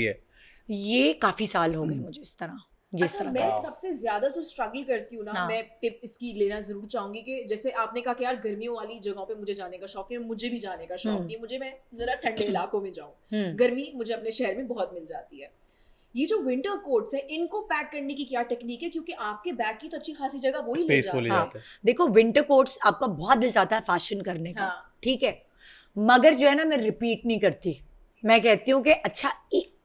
ये काफी साल हो गए मुझे इस तरह, जिस अच्छा, तरह मैं सबसे ज्यादा जो स्ट्रगल करती हूँ ना, मैं टिप इसकी लेना जरूर चाहूंगी कि जैसे आपने कहा कि यार गर्मियों वाली जगहों पे मुझे जाने का शौक नहीं, मुझे भी जाने का शौक नहीं, मुझे मैं जरा ठंडे इलाकों में जाऊँ, गर्मी मुझे अपने शहर में बहुत मिल जाती है। ये जो विंटर कोट्स है, इनको पैक करने की क्या टेक्निक है, क्योंकि आपके बैग की तो अच्छी खासी जगह वही ले जाता है। देखो विंटर कोट्स आपका बहुत दिल चाहता है फैशन करने का, ठीक है, मगर जो है ना मैं रिपीट नहीं करती। मैं कहती हूँ कि अच्छा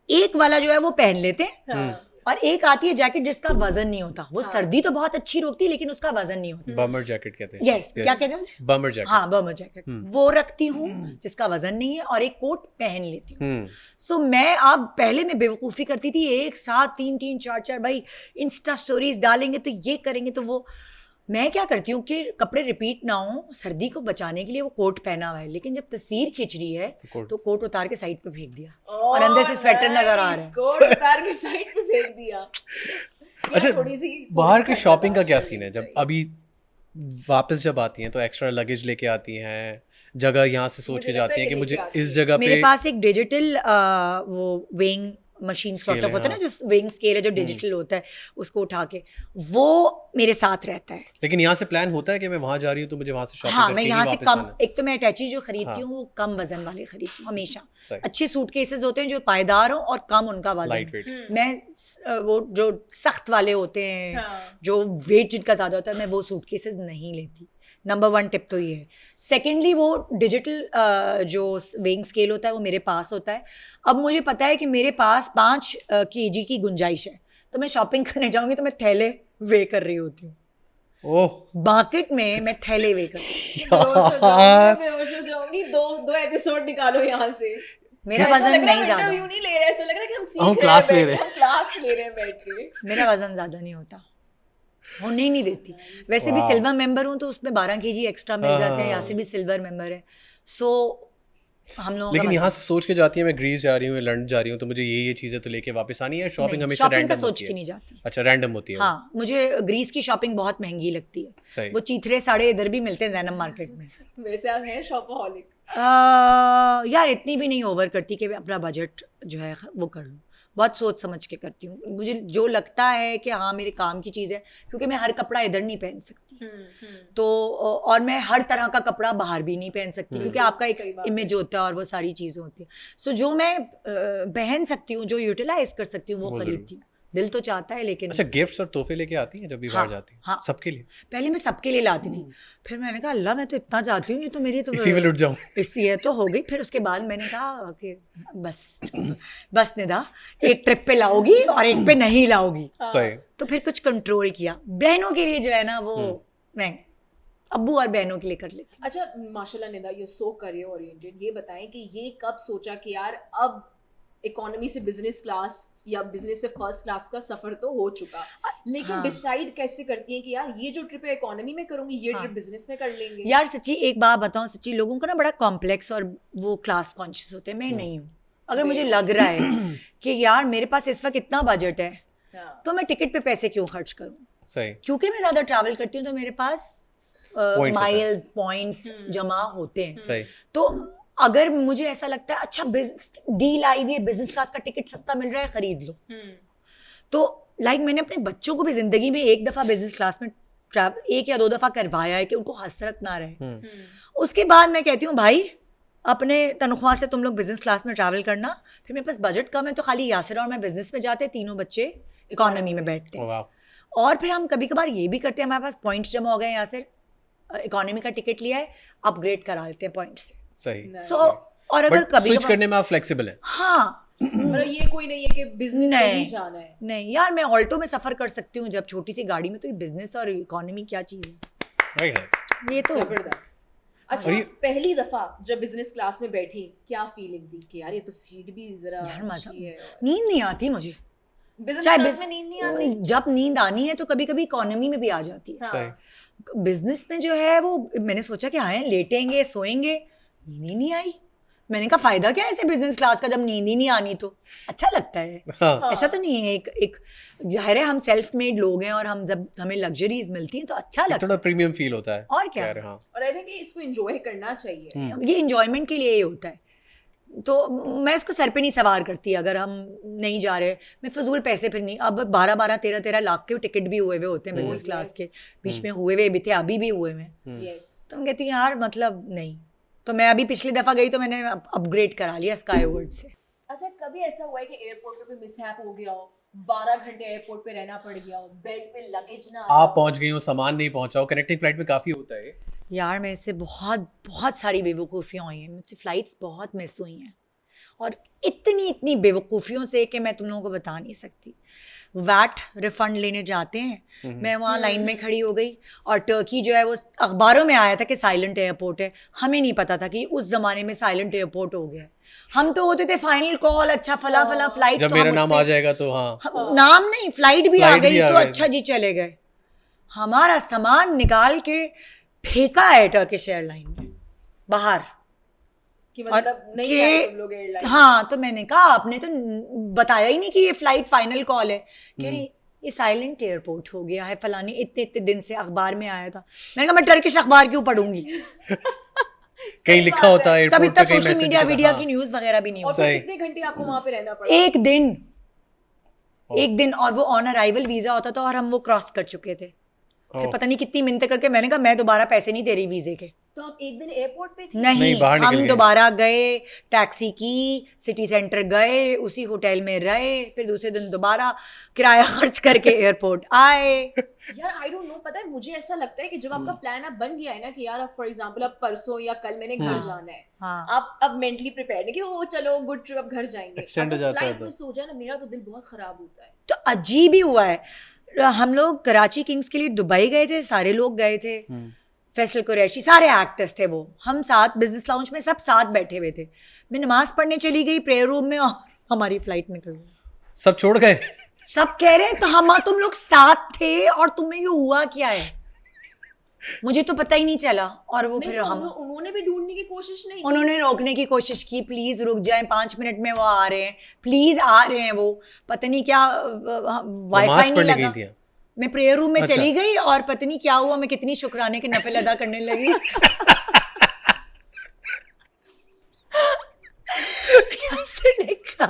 एक वाला जो है वो पहन लेते हैं, और एक आती है जैकेट जिसका वजन नहीं होता, वो सर्दी तो बहुत अच्छी रोकती है लेकिन उसका वजन नहीं होता। बमर जैकेट कहते हैं। यस, क्या कहते हैं उसे? Bummer jacket. हाँ, बमर जैकेट, वो रखती हूँ जिसका वजन नहीं है, और एक कोट पहन लेती हूँ। सो मैं अब पहले मैं बेवकूफ़ी करती थी, एक साथ 3-3 4-4 भाई इंस्टा स्टोरीज डालेंगे तो ये करेंगे तो वो। मैं क्या करती हूँ कि कपड़े रिपीट ना हो, सर्दी को बचाने के लिए वो कोट पहना हुआ है, लेकिन जब तस्वीर खींच रही है तो कोट उतार के साइड पे फेंक दिया, और अंदर से स्वेटर नजर आ रहा है, कोट उतार के साइड पे फेंक दिया। अच्छा, बाहर की शॉपिंग का क्या सीन है? जब अभी वापस जब आती हैं तो एक्स्ट्रा लगेज लेके आती हैं, जगह यहाँ से सोच के जाती हैं कि मुझे इस जगह पे। मेरे पास एक डिजिटल वो वेइंग मशीन सॉर्ट ऑफ होता है ना, जो वेइंग स्केल है जो डिजिटल होता है, उसको उठा के वो मेरे साथ रहता है। लेकिन यहाँ से प्लान होता है कि मैं वहाँ जा रही हूँ तो मुझे वहाँ से शॉपिंग हाँ, करके मैं ही यहाँ से वापस कम, आना है। एक तो मैं अटैची जो खरीदती हूँ वो कम वजन वाले खरीदती हूँ हमेशा। सही। अच्छे सूटकेसेस होते हैं जो पायदार हो और कम उनका वजन। Lightweight। मैं वो जो सख्त वाले होते हैं, जो वेट जिनका ज्यादा होता है, मैं वो सूटकेसेस नहीं लेती। नंबर 1 टिप तो ये है। सेकेंडली वो डिजिटल जो वेइंग स्केल होता है वो मेरे पास होता है। अब मुझे पता है कि मेरे पास 5 kg की गुंजाइश है, तो मैं शॉपिंग करने जाऊंगी तो मैं थैले वे कर रही होती हूँ। ओह, मार्केट में मैं थैले वे कर रही हूँ। बेहोश हो जाऊंगी। दो एपिसोड निकालो यहाँ से। मेरा वजन नहीं ज्यादा, इंटरव्यू नहीं ले रहे, ऐसा लग रहा है कि हम सीख हम रहे क्लास ले हैं, रहे हैं। हम क्लास ले रहे हैं बैठ के। मेरा वजन ज्यादा नहीं होता, होने ही नहीं देती। वैसे भी सिल्वर मेंबर हूँ तो उसमें 12 kg एक्स्ट्रा मिल जाते हैं, यहाँ से भी सिल्वर मेंबर है। सो हम लोगों लेकिन यहाँ से सोच के जाती है मैं ग्रीस जा रही हूँ, लंदन जा रही हूँ, तो मुझे ये चीजें तो लेके वापस आनी है। शॉपिंग हमेशा शॉपिंग का रैंडम सोच होती के है। नहीं जाती। अच्छा, रैंडम होती है। हाँ, मुझे ग्रीस की शॉपिंग बहुत महंगी लगती है। सही। वो चीथरे साड़े इधर भी मिलते हैं जैनब मार्केट में। वैसे आप हैं शॉपaholic? यार इतनी भी नहीं ओवर करती कि मैं अपना बजट जो है वो कर लूँ, बहुत सोच समझ के करती हूँ। मुझे जो लगता है कि हाँ मेरे काम की चीज़ है, क्योंकि मैं हर कपड़ा इधर नहीं पहन सकती, तो और मैं हर तरह का कपड़ा बाहर भी नहीं पहन सकती, क्योंकि आपका एक इमेज होता है और वो सारी चीज़ें होती हैं। सो जो मैं पहन सकती हूँ, जो यूटिलाइज कर सकती हूँ, वो खरीदती हूँ। दिल तो चाहता है लेकिन। अच्छा, गिफ्ट्स और तोहफे लेके आती हैं जब भी बाहर जाती हैं? हाँ, सबके लिए? पहले मैं सबके लिए लाती थी, फिर मैंने कहा अल्लाह मैं तो इतना चाहती हूँ, ये तो मेरी तो इसी में लुट जाऊँ। इसी है तो हो गई। फिर उसके बाद मैंने कहा कि बस निदा, एक ट्रिप पे लाओगी और एक पे नहीं लाओगी। सही। तो फिर कुछ कंट्रोल किया। बहनों के लिए जो है ना वो मैं अब्बू और बहनों के लिए कर लेती। अच्छा, माशाल्लाह Nida, you so career oriented. ये बताएं कि ये कब सोचा कि यार अब इकोनॉमी से बिजनेस क्लास या बिजनेस से फर्स्ट क्लास का सफर तो हो चुका, लेकिन डिसाइड कैसे करती हैं कि यार ये जो ट्रिप है इकोनॉमी में करूंगी, ये ट्रिप बिजनेस में कर लेंगे? यार सच्ची एक बात बताऊं, सच्ची लोगों को ना बड़ा कॉम्प्लेक्स और वो क्लास कॉन्शियस होते हैं। मैं नहीं हूँ। अगर मुझे लग रहा है कि यार मेरे पास इस वक्त इतना बजट है, तो मैं टिकट पे पैसे क्यों खर्च करूँ? सही। क्योंकि मैं ज्यादा ट्रैवल करती हूँ तो मेरे पास माइल्स पॉइंट्स जमा होते हैं। सही। तो अगर मुझे ऐसा लगता है अच्छा डील आई हुई है, बिजनेस क्लास का टिकट सस्ता मिल रहा है, खरीद लो। तो लाइक मैंने अपने बच्चों को भी जिंदगी में एक दफा बिजनेस क्लास में ट्रैवल 1 या 2 दफा करवाया है कि उनको हसरत ना रहे। उसके बाद मैं कहती हूँ भाई अपने तनख्वाह से तुम लोग बिजनेस क्लास में ट्रैवल करना। फिर मेरे पास बजट कम है तो खाली यासिर और मैं बिजनेस में जाते, तीनों बच्चे इकोनॉमी में बैठते हैं। और फिर हम कभी कभार ये भी करते हैं, हमारे पास पॉइंट्स जमा हो गए, यासिर इकोनॉमी का टिकट लिया है, अपग्रेड करा लेते हैं पॉइंट से। सही। सो और अगर कभी स्विच करने में आप फ्लेक्सिबल हैं? हाँ, मतलब ये कोई नहीं है कि बिजनेस में ही जाना है। नहीं यार, मैं ऑल्टो में सफर कर सकती हूँ जब छोटी सी गाड़ी में, तो ये बिजनेस और इकोनॉमी क्या चीज है? ये तो जबरदस्त। अच्छा, पहली दफा जब बिजनेस क्लास में बैठी क्या फीलिंग थी कि यार ये तो सीट भी जरा अच्छी है? नींद नहीं आती मुझे बिजनेस क्लास में। नींद नहीं आती? जब नींद आनी है तो कभी कभी इकोनॉमी में भी आ जाती है। बिजनेस में जो है वो मैंने सोचा कि हाँ लेटेंगे सोएंगे, नींद ही नहीं आई। मैंने कहा फायदा क्या है ऐसे बिजनेस क्लास का जब नींद ही नहीं आनी तो अच्छा लगता है। हाँ। ऐसा तो नहीं है, एक जाहिर है हम सेल्फ मेड लोग हैं और हम जब हमें लग्जरीज मिलती हैं तो अच्छा लगता थोड़ा प्रीमियम फील होता है और क्या। हाँ। और आई थिंक इसको एंजॉय करना चाहिए, ये इंजॉयमेंट के लिए ही होता है। तो मैं इसको सर पे नहीं सवार करती अगर हम नहीं जा रहे, मैं फजूल पैसे फिर नहीं। अब 12-12, 13-13 लाख के टिकट भी हुए हुए होते हैं बिजनेस क्लास के, बीच में हुए हुए भी थे, अभी भी हुए हैं। तो हम कहती हैं यार मतलब नहीं। तो मैं अभी पिछली दफ़ा गई तो मैंने अपग्रेड करा लिया स्काईवर्ड से। अच्छा, कभी ऐसा हुआ है कि एयरपोर्ट पे कोई मिसहैप हो गया हो, 12 घंटे एयरपोर्ट पे रहना पड़ गया हो, बेल्ट पे लगेज ना आप पहुंच गई हो, सामान नहीं पहुंचा हो? कनेक्टिंग फ्लाइट में काफ़ी होता है यार मेरे से बहुत सारी बेवकूफ़ियाँ हुई हैं, मुझसे फ़्लाइट्स बहुत मिस हुई हैं और इतनी बेवकूफ़ियों से कि मैं तुम लोगों को बता नहीं सकती। वैट रिफंड लेने जाते हैं, मैं वहाँ लाइन में खड़ी हो गई और टर्की जो है वो अखबारों में आया था कि साइलेंट एयरपोर्ट है, हमें नहीं पता था कि उस ज़माने में साइलेंट एयरपोर्ट हो गया है। हम तो होते थे फाइनल कॉल, अच्छा फला फ्लाइट, जब तो मेरा नाम आ जाएगा तो हाँ, नाम नहीं फ्लाइट भी आ गई तो गई। अच्छा जी चले गए। हमारा सामान निकाल के फेंका है टर्किश एयरलाइन ने बाहर कि मतलब नहीं आए तुम लोग एयरलाइन। हाँ, तो मैंने कहा आपने तो बताया ही नहीं कि ये फ्लाइट फाइनल कॉल है। कह रही ये साइलेंट एयरपोर्ट हो गया है, फलानी इतने दिन से अखबार में आया था। मैंने कहा मैं टर्किश अखबार क्यों पढ़ूंगी कहीं लिखा होता है तब एयरपोर्ट इतना पे, कहीं सोशल मैसेज मीडिया दिखा, वीडियो हाँ। की न्यूज़ वगैरह भी नहीं और होती। फिर कितने घंटे आपको वहां पे रहना पड़ा? एक दिन और वो ऑन अराइवल वीज़ा होता था और हम वो क्रॉस कर चुके थे। फिर पता नहीं कितनी मिन्नतें करके मैंने कहा मैं दोबारा पैसे नहीं दे रही वीज़े के। तो आप एक दिन एयरपोर्ट पे थी? नहीं, बाहर निकल हम गए। दोबारा गए, टैक्सी की, सिटी सेंटर गए, उसी होटल में रहे, फिर दूसरे दिन दोबारा किराया खर्च करके एयरपोर्ट आए। यार आई डोंट नो, पता है मुझे ऐसा लगता है कि जब आपका प्लान अब बन गया है ना कि यार अब फॉर एग्जांपल अब परसों या कल मैंने घर जाना है, हाँ। आप अब मेंटली प्रिपेयर्ड है कि वो चलो गुड ट्रिप, अब घर जाएंगे। Extend हो जाता है फ्लाइट तो। मिस हो जाए ना, मेरा तो दिल बहुत खराब होता है। तो अजीब ही हुआ है। हम लोग कराची किंग्स के लिए दुबई गए थे, सारे लोग गए थे, फैसल कुरैशी सारे एक्टर्स थे, वो हम साथ बिजनेस लाउंज में सब साथ बैठे हुए थे। मैं नमाज पढ़ने चली गई प्रेयर रूम में और हमारी फ्लाइट निकल गई। सब छोड़ गए। सब कह रहे हैं तो हम तुम लोग साथ थे और तुम्हें ये हुआ क्या है, मुझे तो पता ही नहीं चला। और वो नहीं फिर तो हम उन्होंने भी ढूंढने की कोशिश नहीं की। उन्होंने रोकने की कोशिश की, प्लीज रुक जाएं, 5 मिनट में वो आ रहे हैं, प्लीज आ रहे हैं। वो पता नहीं क्या वाईफाई नहीं लगा। मैं प्रेयर रूम में चली गई और पता नहीं क्या हुआ, मैं कितनी शुक्राने के नफल अदा करने लगी। कैसे देखा,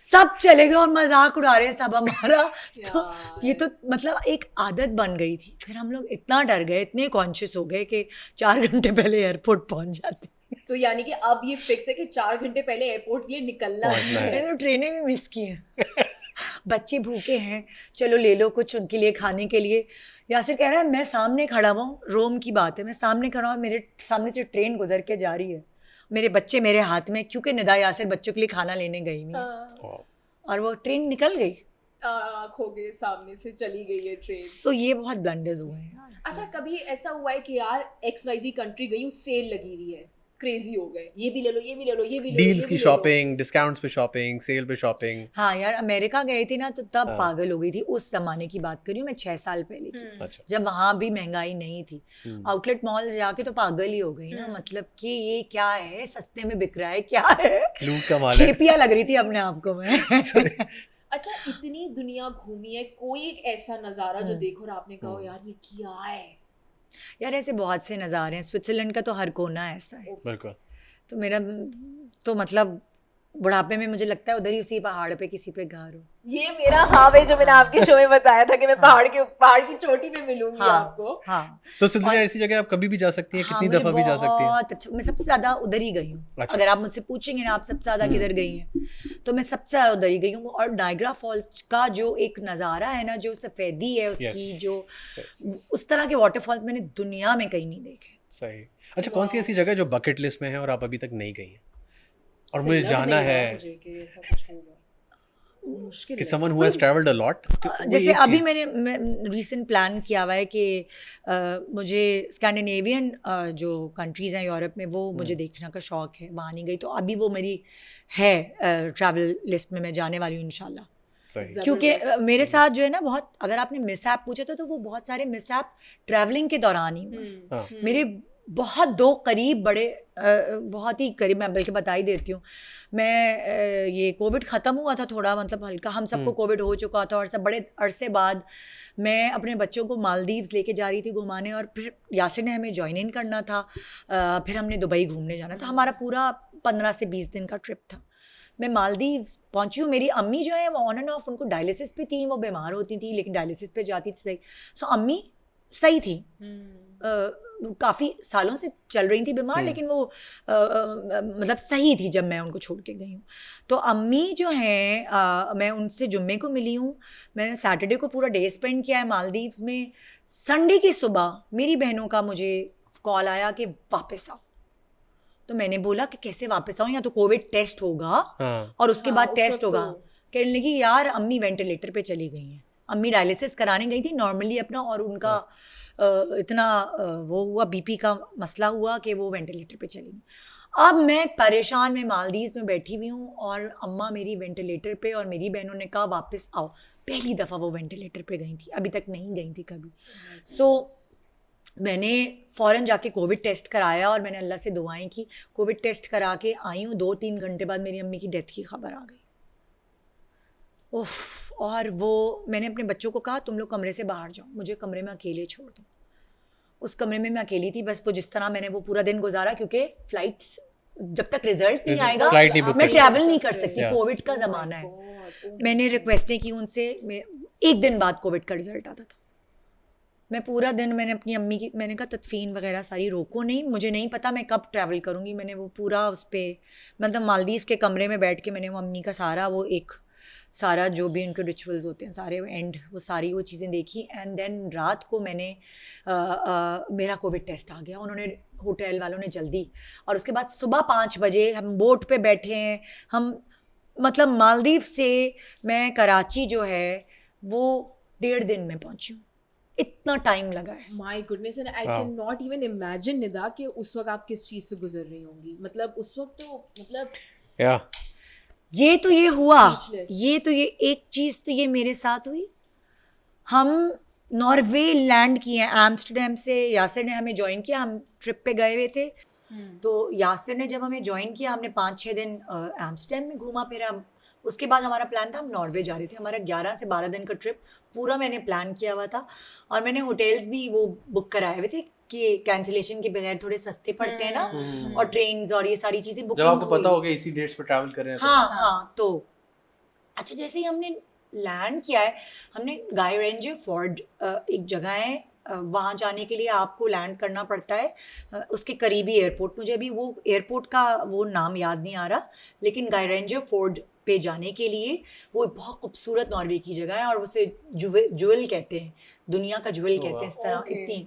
सब चले गए और मजाक उड़ा रहे हैं सब हमारा। तो ये तो मतलब एक आदत बन गई थी। फिर हम लोग इतना डर गए, इतने कॉन्शियस हो गए कि 4 घंटे पहले एयरपोर्ट पहुंच जाते। तो यानी कि अब ये फिक्स है कि 4 घंटे पहले एयरपोर्ट के लिए निकलना है। मैंने तो ट्रेनें भी मिस की हैं। बच्चे भूखे हैं, चलो ले लो कुछ उनके लिए खाने के लिए। यासिर कह रहा है मैं सामने खड़ा हुआ हूँ, रोम की बात है, मैं सामने खड़ा हूँ, मेरे सामने से ट्रेन गुजर के जा रही है, मेरे बच्चे मेरे हाथ में, क्योंकि निदा यासिर बच्चों के लिए खाना लेने गई नहीं है। और वो ट्रेन निकल गई, आँखों के सामने से चली गई है ट्रेन। सो ये बहुत ब्लंडर्स हुए हैं। अच्छा, कभी ऐसा हुआ है कि यार XYZ कंट्री गई हूँ, सेल लगी हुई है, क्रेजी हो गए, ये भी ले लो, ये भी ले लो, ये भी ले लो, डील्स की शॉपिंग, डिस्काउंट्स पे शॉपिंग, सेल पे शॉपिंग। हाँ यार, अमेरिका गए थे ना तो तब पागल हो गई थी। उस जमाने की बात करी हूँ मैं, 6 साल पहले की, अच्छा। जब वहाँ भी महंगाई नहीं थी। आउटलेट मॉल जाके तो पागल ही हो गई ना, मतलब कि ये क्या है, सस्ते में बिक रहा है, क्या है, लूट का माल है। खेपिया लग रही थी अपने आप को मैं। अच्छा, इतनी दुनिया घूमी है, कोई एक ऐसा नज़ारा जो देखो और आपने कहा यार ये क्या है? यार ऐसे बहुत से नज़ारे हैं, स्विट्जरलैंड का तो हर कोना ऐसा है। बिल्कुल। तो मेरा तो मतलब बुढ़ापे में मुझे लगता है उधर ही उसी पहाड़ पे किसी पे घर हो। ये मेरा ख्वाब है जो मैंने आपके शो में बताया था कि मैं पहाड़ की चोटी पे मिलूंगी आपको। हाँ। तो स्विट्जरलैंड ऐसी जगह आप कभी भी जा सकती हैं, कितनी दफा भी जा सकती हैं। बहुत अच्छा, मैं सबसे ज्यादा उधर ही गई हूँ। अच्छा। अगर आप मुझसे पूछेंगे ना आप सबसे ज्यादा किधर गई हैं, तो मैं सबसे ज्यादा उधर ही गई हूँ। और नायग्रा फॉल्स का जो एक नज़ारा है ना, जो सफेदी है उसकी, जो उस तरह के वाटरफॉल्स मैंने दुनिया में कहीं नहीं देखे। सही। अच्छा, कौन सी ऐसी जगह जो बकेट लिस्ट में है और आप अभी तक नहीं गई हैं और मुझे जाना है? कि someone who has traveled a lot? जैसे अभी मैंने रीसेंट प्लान किया हुआ है कि मुझे स्कैंडिनेवियन जो कंट्रीज़ हैं यूरोप में, वो मुझे देखने का शौक़ है, वहाँ नहीं गई। तो अभी वो मेरी है ट्रैवल लिस्ट में, मैं जाने वाली हूँ इंशाल्लाह। क्योंकि मेरे साथ जो है ना, बहुत, अगर आपने मिसहैप पूछा तो वो बहुत सारे मिसहैप ट्रैवलिंग के दौरान ही हुए। मेरे बहुत दो करीब बड़े बहुत ही करीब, मैं बल्कि बता ही देती हूँ। मैं ये कोविड ख़त्म हुआ था थोड़ा, मतलब हल्का हम सबको कोविड हो चुका था, और सब बड़े अरसे बाद मैं अपने बच्चों को मालदीव्स लेके जा रही थी घुमाने, और फिर यासिर ने हमें ज्वाइन इन करना था, फिर हमने दुबई घूमने जाना था। हमारा पूरा 15 से 20 दिन का ट्रिप था। मैं मालदीव्स पहुंची हूँ। मेरी अम्मी जो है वो ऑन एंड ऑफ, उनको डायलिसिस पे थी, वो बीमार होती थी लेकिन डायलिसिस पे जाती थी सही। सो अम्मी सही थी, काफ़ी सालों से चल रही थी बीमार, लेकिन वो मतलब सही थी जब मैं उनको छोड़ के गई हूँ। तो अम्मी जो हैं, मैं उनसे जुम्मे को मिली हूँ, मैंने सैटरडे को पूरा डे स्पेंड किया है मालदीव्स में। संडे की सुबह मेरी बहनों का मुझे कॉल आया कि वापस आओ। तो मैंने बोला कि कैसे वापस आऊँ, या तो कोविड टेस्ट होगा और उसके बाद टेस्ट होगा। कहने लगी यार अम्मी वेंटिलेटर पे चली गई हैं, अम्मी डायलिसिस कराने गई थी नॉर्मली अपना, और उनका इतना वो हुआ, बीपी का मसला हुआ कि वो वेंटिलेटर पे चली गई। अब मैं परेशान, मैं मालदीव्स में बैठी हुई हूँ और अम्मा मेरी वेंटिलेटर पे, और मेरी बहनों ने कहा वापस आओ। पहली दफ़ा वो वेंटिलेटर पे गई थी, अभी तक नहीं गई थी कभी। सो मैंने फ़ौरन जाके कोविड टेस्ट कराया और मैंने अल्लाह से दुआएं की। कोविड टेस्ट करा के आई हूँ, 2-3 घंटे बाद मेरी अम्मी की डेथ की खबर आ गई। उफ। और वो मैंने अपने बच्चों को कहा तुम लोग कमरे से बाहर जाओ, मुझे कमरे में अकेले छोड़ दो। उस कमरे में मैं अकेली थी, बस वो जिस तरह मैंने वो पूरा दिन गुजारा, क्योंकि फ्लाइट्स जब तक रिजल्ट नहीं आएगा मैं ट्रैवल नहीं कर सकती, कोविड का ज़माना है। मैंने रिक्वेस्टें की उनसे, 1 दिन बाद कोविड का रिजल्ट आता था। मैं पूरा दिन, मैंने अपनी अम्मी की, मैंने कहा तदफीन वगैरह सारी रोको नहीं, मुझे नहीं पता मैं कब ट्रैवल करूँगी। मैंने वो पूरा उस पर, मतलब मालदीव के कमरे में बैठ के मैंने वो अम्मी का सारा वो एक सारा जो भी उनके रिचुअल्स होते हैं सारे एंड वो सारी वो चीज़ें देखी। एंड देन रात को मैंने मेरा कोविड टेस्ट आ गया, उन्होंने होटल वालों ने जल्दी, और उसके बाद सुबह 5 बजे हम बोट पे बैठे हैं। हम मतलब मालदीव से मैं कराची जो है वो 1.5 दिन में पहुंची हूँ, इतना टाइम लगा है। My goodness, and I can not even imagine Nida कि उस वक्त आप किस चीज़ से गुजर रही होंगी। मतलब उस वक्त तो मतलब ये तो ये हुआ, ये तो ये एक चीज़ तो ये मेरे साथ हुई। हम नॉर्वे लैंड किए हैं, एम्स्टर्डम से यासिर ने हमें ज्वाइन किया, हम ट्रिप पे गए हुए थे। तो यासिर ने जब हमें ज्वाइन किया, हमने 5-6 दिन एम्स्टर्डम में घूमा फिरा। उसके बाद हमारा प्लान था हम नॉर्वे जा रहे थे, हमारा 11 से 12 दिन का ट्रिप पूरा मैंने प्लान किया हुआ था, और मैंने होटल्स भी वो बुक कराए हुए थे कि कैंसिलेशन के बगैर थोड़े सस्ते पड़ते हैं ना, और ट्रेन्स और ये सारी चीज़ें बुकिंग, जब आपको पता होगा इसी डेट्स पे ट्रैवल कर रहे हैं। हाँ। तो अच्छा, जैसे ही हमने लैंड किया है, हमने गाय रेंजर फोर्ड एक जगह है, वहाँ जाने के लिए आपको लैंड करना पड़ता है उसके करीबी एयरपोर्ट। मुझे अभी वो एयरपोर्ट का वो नाम याद नहीं आ रहा, लेकिन गाय रेंजर फोर्ड पे जाने के लिए वो बहुत खूबसूरत नॉर्वे की जगह है, और उसे ज्वेल कहते हैं, दुनिया का ज्वेल कहते हैं इस तरह। इतनी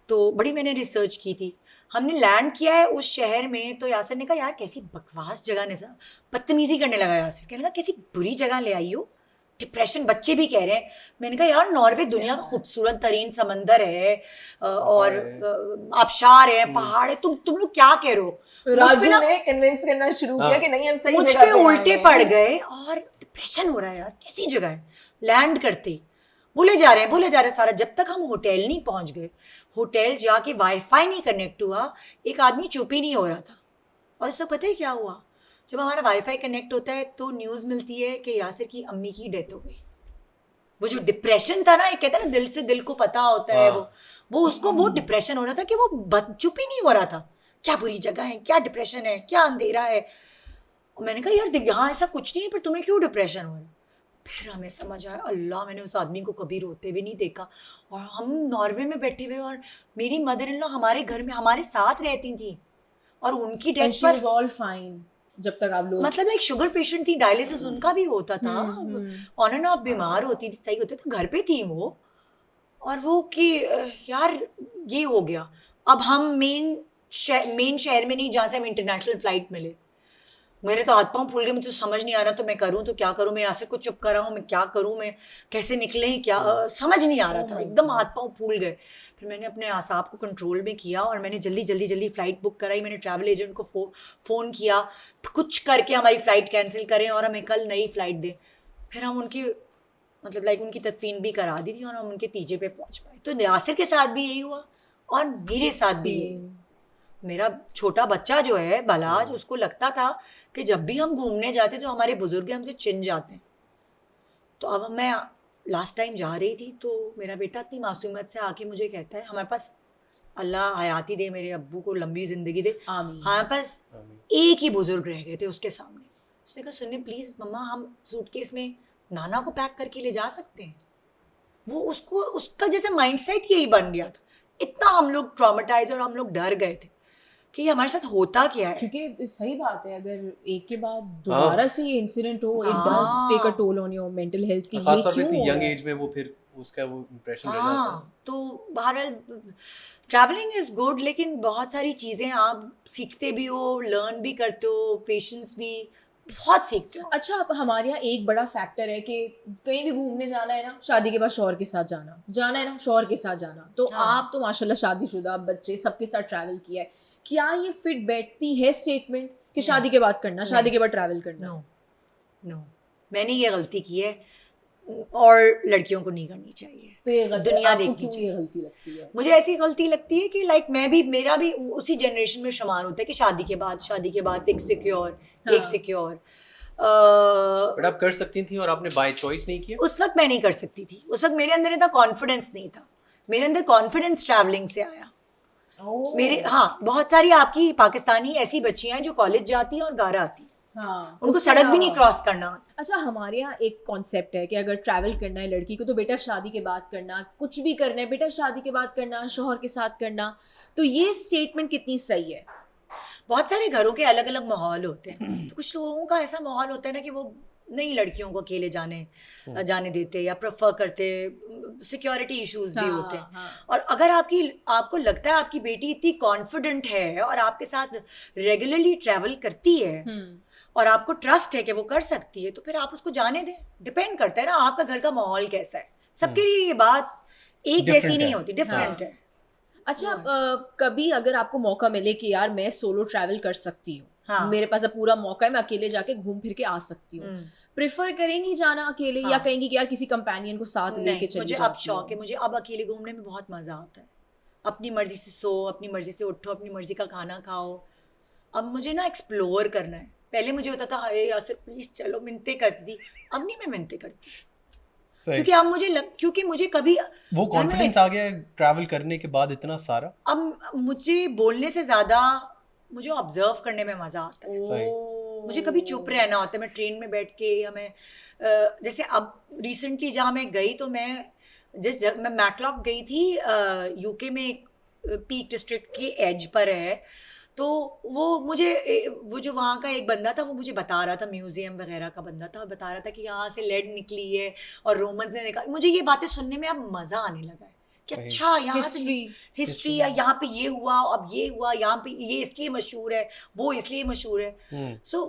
तो बड़ी मैंने रिसर्च की थी। हमने लैंड किया है उस शहर में, तो यासिर ने कहा यार कैसी बकवास जगह, ने बदतमीज़ी करने लगा यासिर, कहने लगा कैसी बुरी जगह ले आई हो, डिप्रेशन, बच्चे भी कह रहे हैं। मैंने कहा यार नॉर्वे दुनिया का खूबसूरत तरीन समंदर है, और आबशार है, पहाड़ है, तुम लोग क्या कह रहे हो। राजू ने कन्विंस करना शुरू किया कि नहीं हम सही मुझ पे उल्टे पड़ गए, और डिप्रेशन हो रहा है यार, कैसी जगह है। लैंड करते भूले जा रहे हैं सारा। जब तक हम होटल नहीं पहुंच गए, होटल जाके वाईफाई नहीं कनेक्ट हुआ, एक आदमी चुप ही नहीं हो रहा था। और इससे पता है क्या हुआ, जब हमारा वाईफाई कनेक्ट होता है तो न्यूज़ मिलती है कि यासिर की अम्मी की डेथ हो गई। वो जो डिप्रेशन था ना, एक कहते हैं ना दिल से दिल को पता होता है, वो उसको वो डिप्रेशन हो रहा था कि वो चुप ही नहीं हो रहा था। क्या बुरी जगह है, क्या डिप्रेशन है, क्या अंधेरा है। मैंने कहा यार यहाँ ऐसा कुछ नहीं है, पर तुम्हें क्यों डिप्रेशन हो रहा है। फिर हमें समझ आया, अल्लाह मैंने उस आदमी को कभी रोते हुए नहीं देखा। और हम नॉर्वे में बैठे हुए, और मेरी मदर इन लॉ हमारे घर में हमारे साथ रहती थी, और उनकी डेथ पर ऑल फाइन जब तक आप लोग, मतलब एक शुगर पेशेंट थी, डायलिसिस उनका भी होता था, ऑन एंड ऑफ बीमार होती थी, सही होता था, घर पे थी वो। और वो कि यार ये हो गया। अब हम मेन शहर में नहीं जहाँ से हम इंटरनेशनल फ्लाइट मिले। मेरे तो हाथ पाँव फूल गए, मुझे तो समझ नहीं आ रहा, तो मैं करूँ तो क्या करूँ, मैं यहाँ से कुछ चुप कर रहा हूँ, मैं क्या करूँ, मैं कैसे निकले, क्या समझ नहीं आ रहा था, एकदम हाथ पाँव फूल गए। फिर मैंने अपने आसाब को कंट्रोल में किया, और मैंने जल्दी फ़्लाइट बुक कराई। मैंने ट्रैवल एजेंट को फ़ोन किया, कुछ करके हमारी फ़्लाइट कैंसिल करें और हमें कल नई फ़्लाइट दें। फिर हम उनकी मतलब उनकी तदफीन भी करा दी थी, और हम उनके तीजे पे पहुँच पाए। तो यासिर के साथ भी यही हुआ, और मेरे साथ भी। मेरा छोटा बच्चा जो है बलाज, उसको लगता था कि जब भी हम घूमने जाते जो हमारे बुजुर्ग हमसे चिन जाते हैं। तो अब मैं लास्ट टाइम जा रही थी तो मेरा बेटा इतनी मासूमियत से आके मुझे कहता है, हमारे पास अल्लाह हयाती दे, मेरे अब्बू को लंबी ज़िंदगी दे, हमारे पास एक ही बुजुर्ग रह गए थे उसके सामने। उसने कहा सुनिए प्लीज़ मम्मा, हम सूटकेस में नाना को पैक करके ले जा सकते हैं। वो उसको, उसका जैसे माइंडसेट यही बन गया था। इतना हम लोग ट्रॉमेटाइज और हम लोग डर गए थे कि ये हमारे साथ होता क्या है। क्योंकि सही बात है, अगर एक के बाद दोबारा से ये इंसिडेंट हो, it does take a toll on your mental health कि ये क्यों यंग एज में वो फिर उसका वो इंप्रेशन रह जाता है। तो बहरहाल ट्रैवलिंग इज़ गुड, लेकिन बहुत सारी चीज़ें आप सीखते भी हो, लर्न भी करते हो, पेशेंस भी बहुत सीखते हो। अच्छा, अब हमारे यहाँ एक बड़ा फैक्टर है कि कहीं भी घूमने जाना है ना, शादी के बाद शौहर के साथ जाना है ना, शौहर के साथ जाना। तो आप तो माशाल्लाह शादीशुदा, बच्चे, सबके साथ ट्रैवल किया है, क्या ये फिट बैठती है स्टेटमेंट कि शादी के बाद करना, शादी के बाद ट्रैवल करना? नो, मैंने ये गलती की है और लड़कियों को नहीं करनी चाहिए। तो ये दुनिया आपको देखनी क्यों ये गलती लगती है? मुझे ऐसी गलती लगती है कि लाइक मेरा भी उसी जनरेशन में शुमार होता है कि शादी के बाद एक सिक्योर, एक सिक्योर। बट आप कर सकती थी और आपने बाय चॉइस नहीं किया। उस वक्त मैं नहीं कर सकती थी, उस वक्त मेरे अंदर इतना कॉन्फिडेंस नहीं था। मेरे अंदर कॉन्फिडेंस ट्रैवलिंग से आया। मेरे बहुत सारी आपकी पाकिस्तानी ऐसी बच्चियां हैं जो कॉलेज जाती हैं और घर आती हैं, उनको सड़क भी नहीं क्रॉस करना आता। अच्छा, हमारे यहाँ एक कॉन्सेप्ट है कि अगर ट्रैवल करना है लड़की को तो बेटा शादी के बाद करना, कुछ भी करना है बेटा शादी के बाद करना, शौहर के साथ करना। तो ये स्टेटमेंट कितनी सही है? बहुत सारे घरों के अलग अलग माहौल होते हैं। तो कुछ लोगों का ऐसा माहौल होता है ना कि वो नहीं लड़कियों को अकेले जाने देते या प्रेफर करते, सिक्योरिटी इश्यूज भी होते हैं। और अगर आपको लगता है आपकी बेटी इतनी कॉन्फिडेंट है और आपके साथ रेगुलरली ट्रैवल करती है और आपको ट्रस्ट है कि वो कर सकती है, तो फिर आप उसको जाने दें। डिपेंड करता है ना आपका घर का माहौल कैसा है। सबके लिए ये बात एक जैसी नहीं होती, डिफरेंट है। अच्छा, कभी अगर आपको मौका मिले कि यार मैं सोलो ट्रैवल कर सकती हूँ, मेरे पास अब पूरा मौका है, मैं अकेले जाके घूम फिर के आ सकती हूँ, प्रेफर करेंगी जाना अकेले या कहेंगी कि यार किसी कंपेनियन को साथ लेके चली? मुझे अब शौक है, मुझे अब अकेले घूमने में बहुत मजा आता है। अपनी मर्जी से सो, अपनी मर्जी से उठो, अपनी मर्जी का खाना खाओ। अब मुझे ना एक्सप्लोर करना है। पहले मुझे होता था हाय यासिर प्लीज चलो, मिन्नते करती थी। अब नहीं मैं मिन्नते करती, क्योंकि अब क्योंकि मुझे कभी वो कॉन्फिडेंस आ गया ट्रैवल करने के बाद इतना सारा। अब मुझे बोलने से ज्यादा मुझे ऑब्जर्व करने में मजा आता है। मुझे कभी चुप रहना होता है। मैं ट्रेन में बैठ के या मैं जैसे अब रिसेंटली जहाँ मैं गई तो मैं मैटलॉक गई थी, यूके में एक पीक डिस्ट्रिक्ट की एज पर है। तो वो जो वहाँ का एक बंदा था वो मुझे बता रहा था, म्यूजियम वगैरह का बंदा था, बता रहा था कि यहाँ से लेड निकली है और रोमन्स ने निकाला। मुझे ये बातें सुनने में अब मज़ा आने लगा है कि अच्छा यहाँ हिस्ट्री या यहाँ पे ये हुआ, अब ये हुआ, यहाँ पे ये इसलिए मशहूर है, वो इसलिए मशहूर है। सो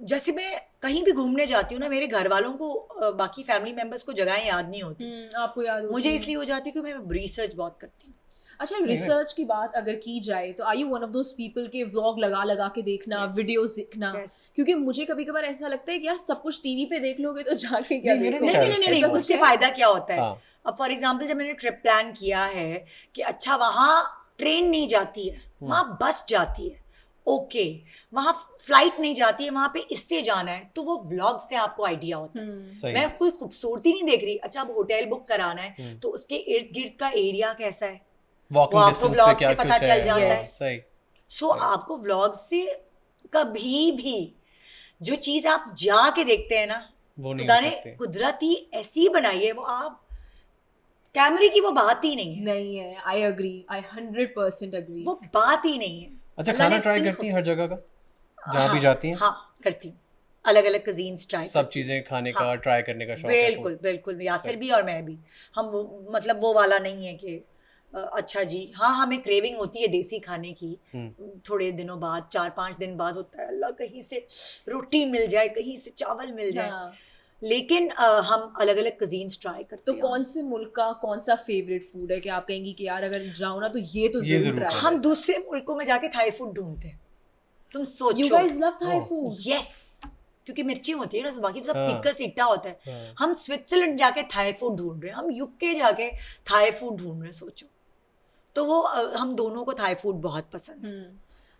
जैसे मैं कहीं भी घूमने जाती हूँ ना, मेरे घर वालों को, बाकी फैमिली मेम्बर्स को जगहें याद नहीं होती। आपको याद होती? मुझे इसलिए हो जाती है कि मैं रिसर्च बहुत करती हूँ। अच्छा, रिसर्च की बात अगर की जाए तो are you one of those people के व्लॉग लगा के देखना, वीडियोस देखना? क्योंकि मुझे कभी कभार ऐसा लगता है कि यार सब कुछ टीवी पे देख लोगे तो जाके क्या देखोगे? नहीं, उससे फायदा क्या होता है? अब फॉर एग्जाम्पल जब मैंने ट्रिप प्लान किया है कि अच्छा वहाँ ट्रेन नहीं जाती है, वहाँ बस जाती है, ओके, वहाँ फ्लाइट नहीं जाती है, वहाँ पे इससे जाना है, तो वो व्लॉग से आपको आइडिया होता है। मैं कोई खूबसूरती नहीं देख रही, अच्छा अब होटल बुक कराना है तो उसके इर्द गिर्द का एरिया कैसा है वो आपको व्लॉग से पता चल जाता है। सो आपको व्लॉग से कभी भी जो चीज आप जाके देखते हैं ना, खुदा ने कुदरती ऐसी बनाई है, वो आप कैमरे की वो बात ही नहीं है। आई एग्री, आई 100% एग्री, वो बात ही नहीं है। अच्छा, खाना ट्राई करती हैं हर जगह का जहाँ भी जाती हैं? हाँ करती हूँ, अलग अलग कुजीन्स ट्राई, सब चीजें खाने का ट्राई करने का शौक है। बिल्कुल बिल्कुल, यासिर भी और मैं भी। हम वो मतलब वो वाला नहीं है कि अच्छा जी, हाँ हमें क्रेविंग होती है देसी खाने की, थोड़े दिनों बाद, 4-5 दिन बाद होता है अल्लाह कहीं से रोटी मिल जाए, कहीं से चावल मिल जाए। लेकिन हम अलग अलग कुजीन्स ट्राई करते हैं। तो कौन से मुल्क का कौन सा फेवरेट फूड है कि आप कहेंगी कि यार अगर जाओ ना तो ये तो जरूर ट्राई? हम दूसरे मुल्कों में जाके थाई फूड ढूंढते हैं। तुम सोचो, you guys love Thai food? Yes, क्योंकि मिर्ची होती है ना, बाकी सब तीखा सीटा होता है। हम स्विट्जरलैंड जाके थाई फूड ढूंढ रहे हैं, हम यूके जाके थाई फूड ढूंढ रहे हैं, सोचो। तो वो हम दोनों को थाई फूड बहुत पसंद है।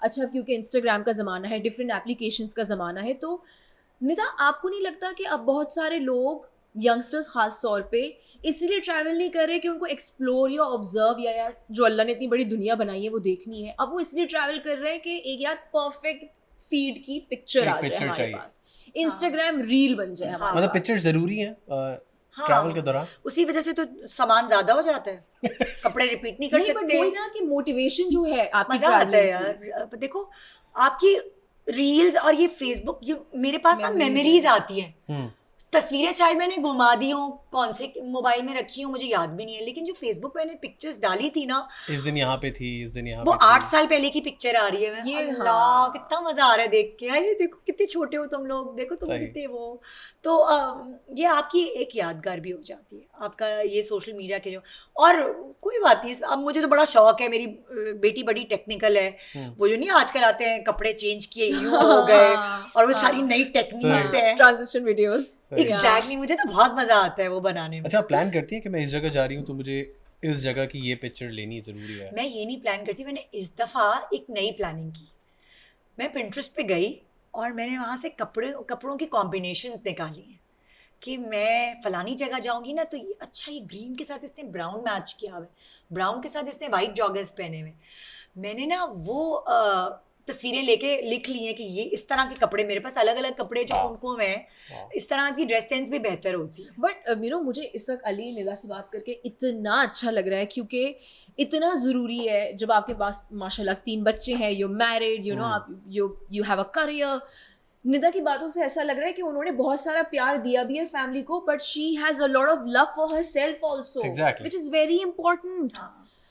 अच्छा क्योंकि इंस्टाग्राम का ज़माना है, डिफरेंट एप्लीकेशंस का ज़माना है, तो निदा आपको नहीं लगता कि अब बहुत सारे लोग यंगस्टर्स ख़ास तौर पे इसीलिए ट्रैवल नहीं कर रहे कि उनको एक्सप्लोर या ऑब्जर्व या यार जो अल्लाह ने इतनी बड़ी दुनिया बनाई है वो देखनी है, अब वो इसलिए ट्रैवल कर रहे हैं कि एक यार परफेक्ट फीड की पिक्चर आ जाए हमारे पास, इंस्टाग्राम रील बन जाए हमारे मतलब पास। पिक्चर ज़रूरी है ट्रैवल के दौरान, उसी वजह से तो सामान ज्यादा हो जाता है, कपड़े रिपीट नहीं कर नहीं, सकते। वही ना कि मोटिवेशन जो है आपकी मजा आता है ट्रैवलिंग यार। देखो आपकी रील्स और ये फेसबुक, ये मेरे पास ना मेमोरीज आती हैं। तस्वीरें शायद मैंने घुमा दी हूँ, कौन से मोबाइल में रखी हूँ मुझे याद भी नहीं है, लेकिन जो फेसबुक पे मैंने पिक्चर्स डाली थी ना, इस दिन यहाँ पे थी, इस दिन यहाँ वो पे थी। 8 साल पहले की पिक्चर आ रही है। मैं ये अल्लाह कितना मजा आ रहा है देख के, ये देखो कितने छोटे हो तुम लोग, देखो तुम सही। कितने वो। तो ये आपकी एक यादगार भी हो जाती है, आपका ये सोशल मीडिया के जो। और कोई बात नहीं, अब मुझे तो बड़ा शौक है, मेरी बेटी बड़ी टेक्निकल है, वो जो नहीं आजकल आते हैं कपड़े चेंज किए यूं हो गए, और वो सारी नई टेक्निक्स हैं, ट्रांजिशन वीडियोस। एग्जैक्टली, मुझे तो बहुत मजा आता है वो बनाने में। अच्छा प्लान करती है कि मैं इस जगह जा रही हूँ तो मुझे इस जगह की ये पिक्चर लेनी ज़रूरी है? मैं ये नहीं प्लान करती, मैंने इस दफ़ा एक नई प्लानिंग की। मैं पिंटरेस्ट पे गई और मैंने वहाँ से कपड़ों की कॉम्बिनेशंस निकाली हैं कि मैं फलानी जगह जाऊँगी ना तो ये अच्छा, ये ग्रीन के साथ इसने ब्राउन मैच किया हुआ है, ब्राउन के साथ इसने वाइट जॉगर्स पहने हुए। मैंने ना वो तस्वीरें लेके लिख ली हैं कि ये इस तरह के कपड़े, मेरे पास अलग अलग कपड़े जो उनको मैं, इस तरह की ड्रेस सेंस भी बेहतर होती है। बट यू नो मुझे इस वक्त अली निदा से बात करके इतना अच्छा लग रहा है, क्योंकि इतना ज़रूरी है जब आपके पास माशाल्लाह 3 बच्चे हैं, यू मैरिड, यू नो, आप you have a career. Nida की बातों से ऐसा लग रहा है कि उन्होंने बहुत सारा प्यार दिया भी है फैमिली को, but she has a lot of love for her self also, which is very important.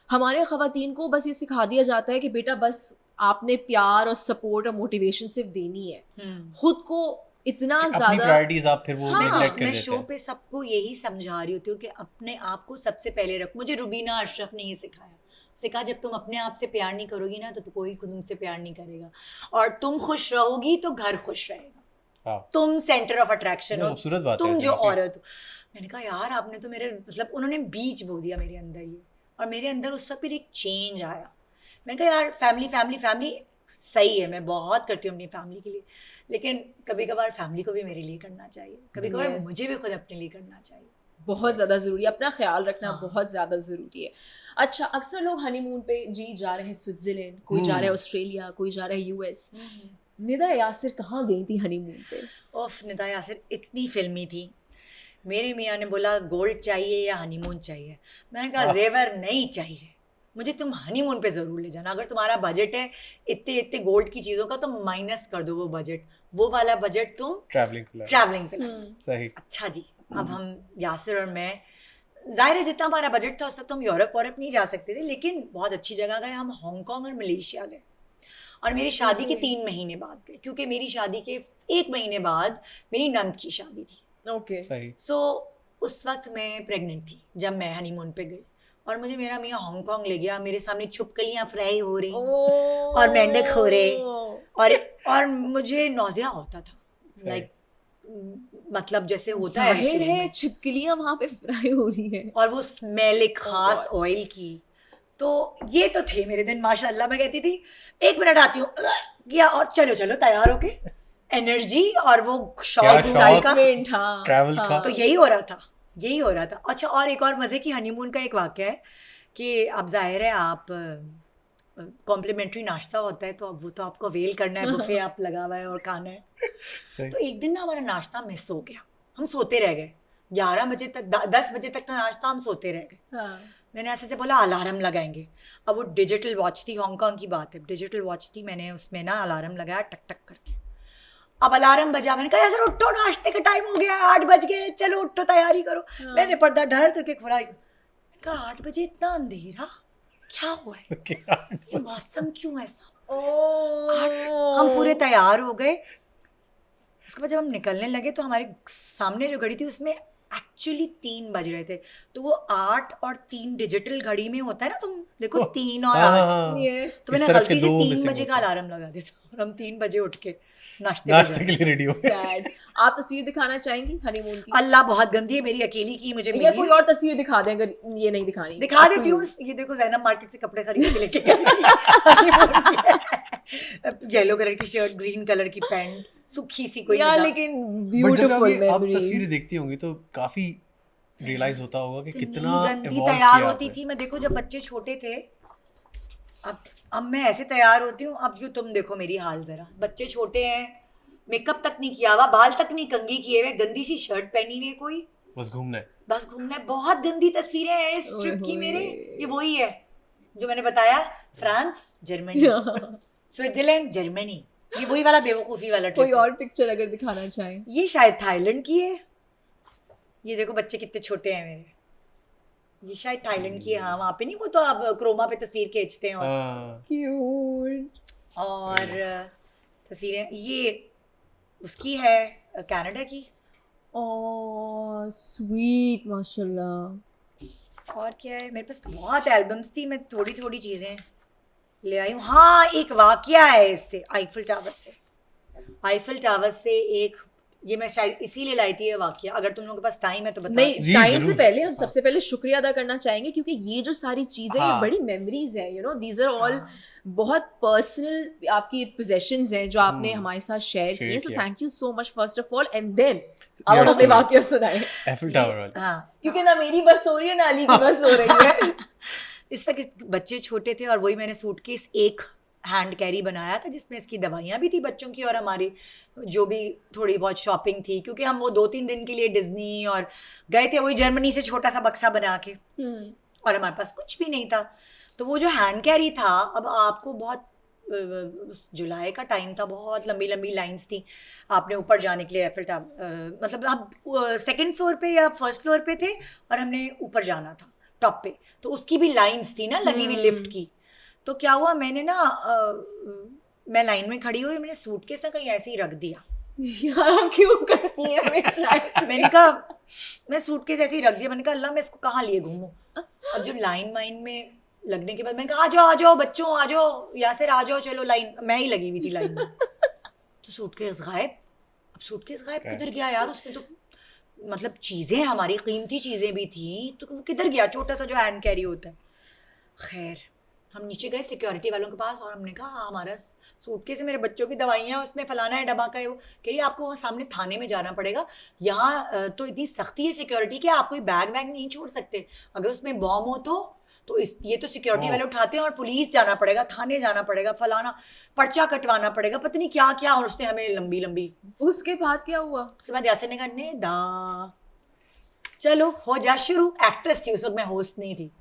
हमारे ख़वातीन को बस ये सिखा दिया जाता है कि बेटा बस आपने प्यार और सपोर्ट और मोटिवेशन सिर्फ देनी है, खुद को इतना ज्यादा प्रायोरिटीज आप फिर वो नेग्लेक्ट कर मैं देते शो हैं। पे सबको यही समझा रही होती हूँ कि अपने आप को सबसे पहले रखो। मुझे रुबीना अशरफ ने ये सिखाया, उसने कहा जब तुम अपने आप से प्यार नहीं करोगी ना तो कोई तुमसे प्यार नहीं करेगा, और तुम खुश रहोगी तो घर खुश रहेगा। तुम सेंटर ऑफ अट्रैक्शन हो, खूबसूरत बात है तुम ऐसे जो आपकी। औरत हो। मैंने कहा यार आपने तो मेरे, मतलब उन्होंने बीज बो दिया मेरे अंदर ये, और मेरे अंदर उस वक्त फिर एक चेंज आया। मैंने कहा यार फैमिली फैमिली फैमिली सही है, मैं बहुत करती हूँ अपनी फैमिली के लिए, लेकिन कभी कभार फैमिली को भी मेरे लिए करना चाहिए, कभी कभार Yes. मुझे भी खुद अपने लिए करना चाहिए। बहुत ज़्यादा ज़रूरी है, अपना ख्याल रखना हाँ। बहुत ज़्यादा ज़रूरी है। अच्छा, अक्सर लोग हनीमून पे जी जा रहे हैं स्विट्ज़रलैंड, कोई जा रहा है ऑस्ट्रेलिया, कोई जा रहा है यूएस। निदा यासिर कहाँ गई थी हनीमून पे? उफ, निदा यासिर इतनी फिल्मी थी। मेरे मियाँ ने बोला गोल्ड चाहिए या हनीमून चाहिए, मैंने कहा जेवर नहीं चाहिए, मुझे तुम हनीमून पे ज़रूर ले जाना। अगर तुम्हारा बजट है इतने इतने गोल्ड की चीज़ों का तो माइनस कर दो वो बजट, वो वाला बजट तुम ट्रैवलिंग पे लगा। सही। अच्छा जी, अब हम यासिर और मैं, जाहिर है जितना हमारा बजट था उस वक्त हम यूरोप नहीं जा सकते थे, लेकिन बहुत अच्छी जगह गए हम, हांगकांग और मलेशिया गए। और मेरी शादी के 3 महीने बाद गए, क्योंकि मेरी शादी के 1 महीने बाद मेरी नंद की शादी थी। ओके। सही। सो उस वक्त मैं प्रेग्नेंट थी जब मैं हनीमून पे गई, और मुझे मेरा मियाँ हांगकांग ले गया, मेरे सामने छुपकलियाँ फ्राई हो रही और मेंढक हो रहे, और मुझे नौजिया होता था, लाइक मतलब जैसे होता है जाहिर फिल्म है में। छिपकलियां वहाँ पे फ्राई हो रही हैं, और वो स्मेल एक खास ऑयल की। तो ये तो थे मेरे दिन माशाल्लाह। मैं कहती थी 1 मिनट आती हूँ किया, और चलो चलो तैयार होके, एनर्जी और वो शौक का, ट्रैवल का, तो यही हो रहा था। अच्छा, और एक और मज़े की हनीमून का एक वाक़या है कि अब जाहिर है आप कॉम्प्लीमेंट्री नाश्ता होता है तो अब वो तो आपको अवेल करना है, बुफे आप लगा हुआ है और खाना है। तो एक दिन ना हमारा नाश्ता मिस हो गया, हम सोते रह गए 11 बजे तक, 10 बजे तक का नाश्ता हम सोते रह गए। मैंने ऐसे से बोला अलार्म लगाएंगे। अब वो डिजिटल वॉच थी, हांगकांग की बात है, डिजिटल वॉच थी, मैंने उसमें ना अलार्म लगाया टक टक करके। अब अलार्म बजा, मैंने कहा यार उठो, नाश्ते का टाइम हो गया, 8 बज गए, चलो उठो तैयारी करो। मैंने पर्दा ढाल करके खुला, मैंने कहा 8 बजे इतना अंधेरा क्या हुआ है, ये मौसम क्यों ऐसा। हम पूरे तैयार हो गए। उसके बाद जब हम निकलने लगे तो हमारे सामने जो घड़ी थी उसमें एक्चुअली 3 बज रहे थे। तो वो 8 और 3 डिजिटल घड़ी में होता है ना, तुम देखो 3 और 8। तो मैंने गलती से 3 बजे का अलार्म लगा दिया था और हम 3 बजे उठ के नाश्ते के लिए रेडी हो गए। Sad. आप तस्वीर दिखाना चाहेंगी हनीमून की? अल्लाह बहुत गंदी है, मेरी अकेली की मुझे या मिली कोई है। और तस्वीर दिखा दें अगर ये नहीं दिखानी। दिखा Up to देती you. हूँ, ये देखो ज़ैनब मार्केट से कपड़े खरीद के लेके गई। येलो कलर की शर्ट, ग्रीन कलर की पैंट, सूखी सी कोई या निगाह। लेकिन बट जब ब्यूटीफुल आप मेमोरीज। तस्वीरें देखती होंगी तो काफी रियलाइज होता होगा कि इतनी कितना गंदी evolve तैयार किया होती आपने। थी मैं, देखो जब बच्चे छोटे थे, अब मैं ऐसे तैयार होती हूँ, अब यूँ तुम देखो मेरी हाल जरा, बच्चे छोटे हैं, मेकअप तक नहीं किया हुआ, बाल तक नहीं कंघी किए हुए, गंदी सी शर्ट पहनी हुई है, कोई बस घूमना है। बस घूमना है। बहुत गंदी तस्वीरें हैं इस ओए ट्रिप की होए। मेरे। ये वही है जो मैंने बताया, फ्रांस, जर्मनी, स्विट्जरलैंड, जर्मनी, ये वही वाला बेवकूफ़ी वाला कोई ट्रिप। और पिक्चर अगर दिखाना चाहें। ये शायद थाईलैंड की है, ये देखो बच्चे कितने छोटे हैं मेरे, ये शायद थाईलैंड की है। हाँ वहाँ पे नहीं, वो तो आप क्रोमा पे तस्वीर खींचते हैं हाँ। क्यूट। और तस्वीरें ये उसकी है, कनाडा की। ओह स्वीट माशाल्लाह। और क्या है, मेरे पास बहुत एल्बम्स थी, मैं थोड़ी थोड़ी चीज़ें ले आई हूँ। हाँ एक वाकया है इससे, आईफिल टावर से। आईफिल टावर से एक, ये मैं शायद इसीलिए लाई थी ये वाकया, अगर तुम लोगों के पास टाइम है तो बता नहीं जी, टाइम से जरूर। पहले हम सबसे पहले शुक्रिया अदा करना चाहेंगे क्योंकि ये जो सारी चीजें ये हाँ। बड़ी मेमोरीज हैं, you know these are all बहुत पर्सनल आपकी पोजेशंस हैं जो आपने हमारे साथ शेयर Share किए। सो किया। Thank you so much first of all and then अब Your हमें story. वाकया सुनाए एफिल टावर वाला। हाँ क्योंकि ना मेरी बस हो रही है ना अली की बस हो रही है। इस वक्त बच्चे छोटे थे और वही मैंने सूटकेस एक हैंड कैरी बनाया था जिसमें इसकी दवाइयाँ भी थी बच्चों की और हमारी जो भी थोड़ी बहुत शॉपिंग थी, क्योंकि हम वो 2-3 दिन के लिए डिज्नी और गए थे, वही जर्मनी से छोटा सा बक्सा बना के, और हमारे पास कुछ भी नहीं था। तो वो जो हैंड कैरी था, अब आपको बहुत जुलाई का टाइम था, बहुत लंबी लंबी लाइंस थी, आपने ऊपर जाने के लिए एफिल टावर, मतलब आप सेकंड फ्लोर पे या फर्स्ट फ्लोर पे थे और हमने ऊपर जाना था टॉप पे, तो उसकी भी लाइंस थी ना लगी हुई लिफ्ट की। तो क्या हुआ, मैंने ना मैं लाइन में खड़ी हुई, मैंने सूटकेस ना कहीं ऐसे ही रख दिया। यार आप क्यों करती हैं हमेशा ऐसे? मैंने कहा मैं सूटकेस ऐसे ही रख दिया, मैंने कहा अल्लाह मैं इसको कहाँ लिए घूमूं। अब जब लाइन वाइन में लगने के बाद मैंने कहा आ जाओ बच्चों आ जाओ, यासिर आ जाओ, चलो लाइन, मैं ही लगी हुई थी लाइन में। तो सूटकेस गायब। अब सूटकेस गायब किधर गया यार, उसमें तो मतलब चीज़ें, हमारी कीमती चीज़ें भी थी, तो वो किधर गया, छोटा सा जो हैंड कैरी होता है। खैर हम नीचे गए सिक्योरिटी वालों के पास और हमने कहा हाँ हमारा सूटकेस, मेरे बच्चों की दवाइयाँ उसमें फलाना है डबाका है, वो कह रही आपको वहाँ सामने थाने में जाना पड़ेगा, यहाँ तो इतनी सख्ती है सिक्योरिटी कि आप कोई बैग वैग नहीं छोड़ सकते, अगर उसमें बॉम्ब हो तो ये तो सिक्योरिटी वाले उठाते हैं और पुलिस जाना पड़ेगा, थाने जाना पड़ेगा, फलाना पर्चा कटवाना पड़ेगा, पता नहीं क्या क्या। और उसने हमें लंबी लंबी, उसके बाद क्या हुआ? उसके बाद यासिर ने कहा नेदा चलो हो जा शुरू। एक्ट्रेस थी उस वक्त, मैं होस्ट नहीं थी,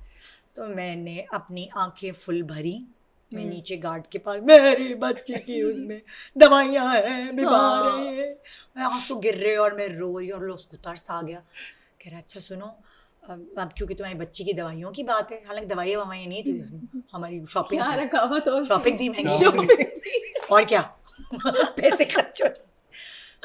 तो मैंने अपनी आंखें फुल भरी, मैं नीचे गार्ड के पास, मेरे बच्चे की उसमें दवाइयाँ हैं, बीमार है, आंसू गिर रहे और मैं रो रही और उसको तरस आ गया। कह रहा अच्छा सुनो, अब क्योंकि तुम्हारी बच्ची की दवाइयों की बात है, हालांकि दवाइयाँ नहीं थी उसमें, हमारी शॉपिंग क्या रखा हुआ था? शॉपिंग थी महंगी और क्या पैसे खर्च हो।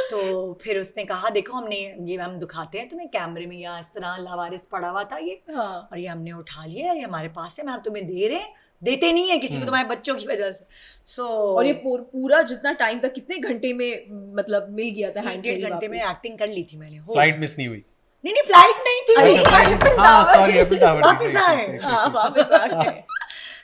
तो फिर उसने कहा देखो हमने ये हम दिखाते हैं तुम्हें कैमरे में, या इस तरह लावारिस पड़ा हुआ था ये, हाँ। और ये हमने उठा लिया, ये हमारे पास है, मैं आप तुम्हें दे रहे हैं, देते नहीं है किसी को तुम्हारे बच्चों की वजह से। सो और ये पूरा जितना टाइम था कितने घंटे में मतलब मिल गया था हैंड कैरी? 1.5 घंटे में एक्टिंग कर ली थी मैंने। फ्लाइट मिस नहीं हुई? नहीं फ्लाइट नहीं थी, हाँ सॉरी एफिल टावर। वापस आए। हाँ वापस आ गए।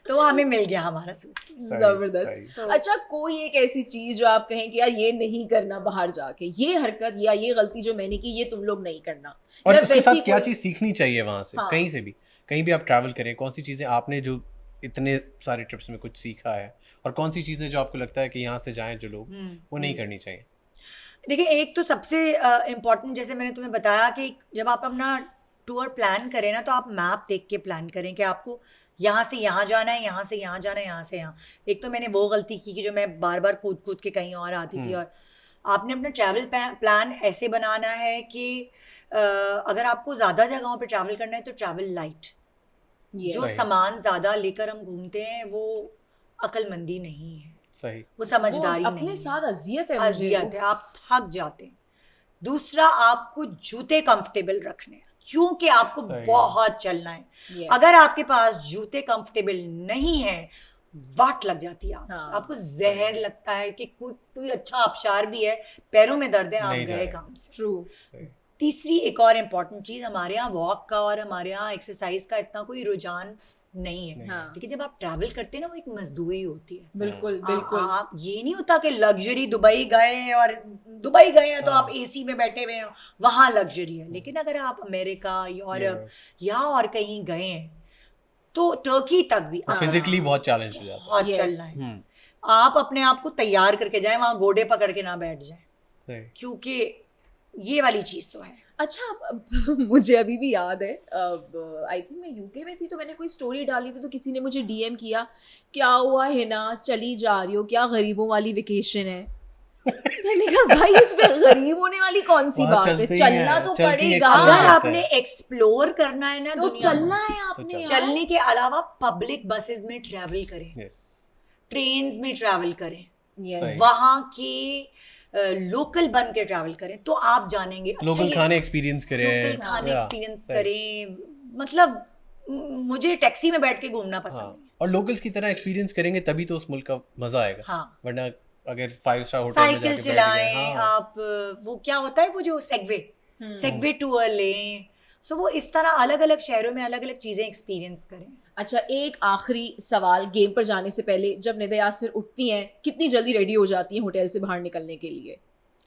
तो हमें मिल गया हमारा सूटकेस। जबरदस्त। अच्छा कोई एक ऐसी चीज जो आप कहें कि यार ये नहीं करना बाहर जाके, ये हरकत या ये गलती जो मैंने की ये तुम लोग नहीं करना, और या उसके वैसी साथ क्या कोई- चीज़ सीखनी चाहिए वहाँ से? हाँ। कहीं से भी, कहीं भी आप ट्रैवल करें, कौन सी चीज़ें आपने जो इतने सारे ट्रिप्स में कुछ सीखा है, और कौन सी चीज़ें जो आपको लगता है कि यहाँ से जाएं जो लोग वो नहीं करनी चाहिए? देखिए एक तो सबसे इम्पॉर्टेंट, जैसे मैंने तुम्हें बताया कि जब आप अपना टूर प्लान करें ना, तो आप मैप देख के प्लान करें कि आपको यहाँ से यहाँ जाना है, यहाँ से यहाँ जाना है, यहाँ से यहाँ। एक तो मैंने वो गलती की कि जो मैं बार बार कूद के कहीं और आती थी। और आपने अपना ट्रैवल प्लान ऐसे बनाना है कि अगर आपको ज़्यादा जगहों पे ट्रैवल करना है तो ट्रैवल लाइट। Yes. जो सामान ज़्यादा लेकर हम घूमते हैं वो अक्लमंदी नहीं है, सही। वो समझदारी वो नहीं अपने है, साथ अजियत है मुझे। अजियत है, आप थक जाते हैं। दूसरा, आपको जूते कंफर्टेबल रखने हैं क्योंकि आपको सही। बहुत चलना है। Yes. अगर आपके पास जूते कंफर्टेबल नहीं है, वाट लग जाती है आपको जहर लगता है कि कोई अच्छा आबशार भी है, पैरों में दर्द है, आप गए काम से। ट्रू। तीसरी एक और इम्पॉर्टेंट चीज़, हमारे यहाँ वॉक का और हमारे यहाँ एक्सरसाइज का इतना कोई रुझान नहीं है, लेकिन जब आप ट्रैवल करते हैं ना, वो एक मजदूरी होती है। बिल्कुल बिल्कुल। आप ये नहीं होता कि लग्जरी दुबई गए और दुबई गए हैं तो आप एसी में बैठे हुए हैं, वहाँ लग्जरी है। लेकिन अगर आप अमेरिका, यूरोप या और कहीं गए हैं तो टर्की तक भी फिजिकली बहुत चैलेंज हो जाता है, बहुत चलना है। आप अपने आप को तैयार करके जाएं, वहाँ घोड़े पकड़ के ना बैठ जाएं, क्योंकि ये वाली चीज़ तो है। अच्छा, मुझे अभी भी याद है, आई थिंक मैं यूके में थी तो मैंने कोई स्टोरी डाली थी, तो किसी ने मुझे डीएम किया, क्या हुआ है ना, चली जा रही हो क्या, गरीबों वाली वेकेशन है। मैंने कहा भाई इसमें गरीब होने वाली कौन सी बात है, चलना तो पड़ेगा। अगर आपने एक्सप्लोर करना है ना तो चलना है आपने। चलने के अलावा पब्लिक बसेस में ट्रैवल करें, ट्रेन्स में ट्रैवल करें, वहाँ के लोकल बन के ट्रैवल करें तो आप जानेंगे। लोकल खाने एक्सपीरियंस करें, लोकल खाने एक्सपीरियंस करें। मतलब मुझे टैक्सी में बैठ के घूमना पसंद है, और लोकल्स की तरह एक्सपीरियंस करेंगे तभी तो उस मुल्क का मजा आएगा। वरना अगर 5 स्टार होटल में साइकिल चलाएं आप, वो क्या होता है वो जो सेगवे टूर लें, सो वो इस तरह अलग अलग शहरों में अलग अलग चीजें एक्सपीरियंस करें। अच्छा, एक आखिरी सवाल, गेम पर जाने से पहले जब निदा यासिर उठती हैं कितनी जल्दी रेडी हो जाती हैं होटल से बाहर निकलने के लिए?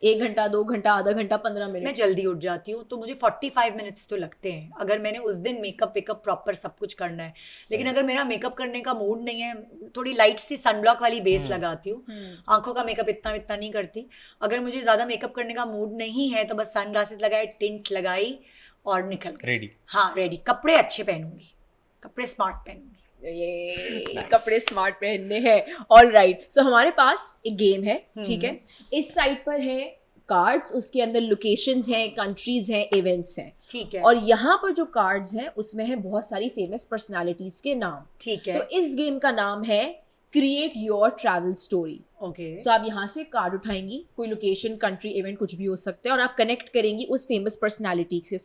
1 घंटा, 2 घंटा, आधा घंटा, 15 मिनट? मैं जल्दी उठ जाती हूँ, तो मुझे 45 मिनट्स तो लगते हैं अगर मैंने उस दिन मेकअप वेकअप प्रॉपर सब कुछ करना है। लेकिन अगर मेरा मेकअप करने का मूड नहीं है, थोड़ी लाइट सी सनब्लॉक वाली बेस लगाती हूँ, आंखों का मेकअप इतना नहीं करती। अगर मुझे ज़्यादा मेकअप करने का मूड नहीं है तो बस सन ग्लासेस लगाए, टिंट लगाई और निकल गई। रेडी। हाँ रेडी। कपड़े अच्छे पहनूंगी, कपड़े स्मार्ट पहनूंगी। ये कपड़े स्मार्ट पहनने हैं। ऑल राइट, सो हमारे पास एक गेम है, ठीक है। इस साइड पर है कार्ड्स, उसके अंदर लोकेशंस हैं, कंट्रीज हैं, इवेंट्स हैं, ठीक है। और यहाँ पर जो कार्ड्स हैं उसमें है बहुत सारी फेमस पर्सनालिटीज के नाम, ठीक है। तो इस गेम का नाम है create your travel story. Okay. So आप यहाँ से कार्ड उठाएंगी, कोई लोकेशन, कंट्री, इवेंट कुछ भी हो सकता है, और आप कनेक्ट करेंगी उस फेमस पर्सनालिटी के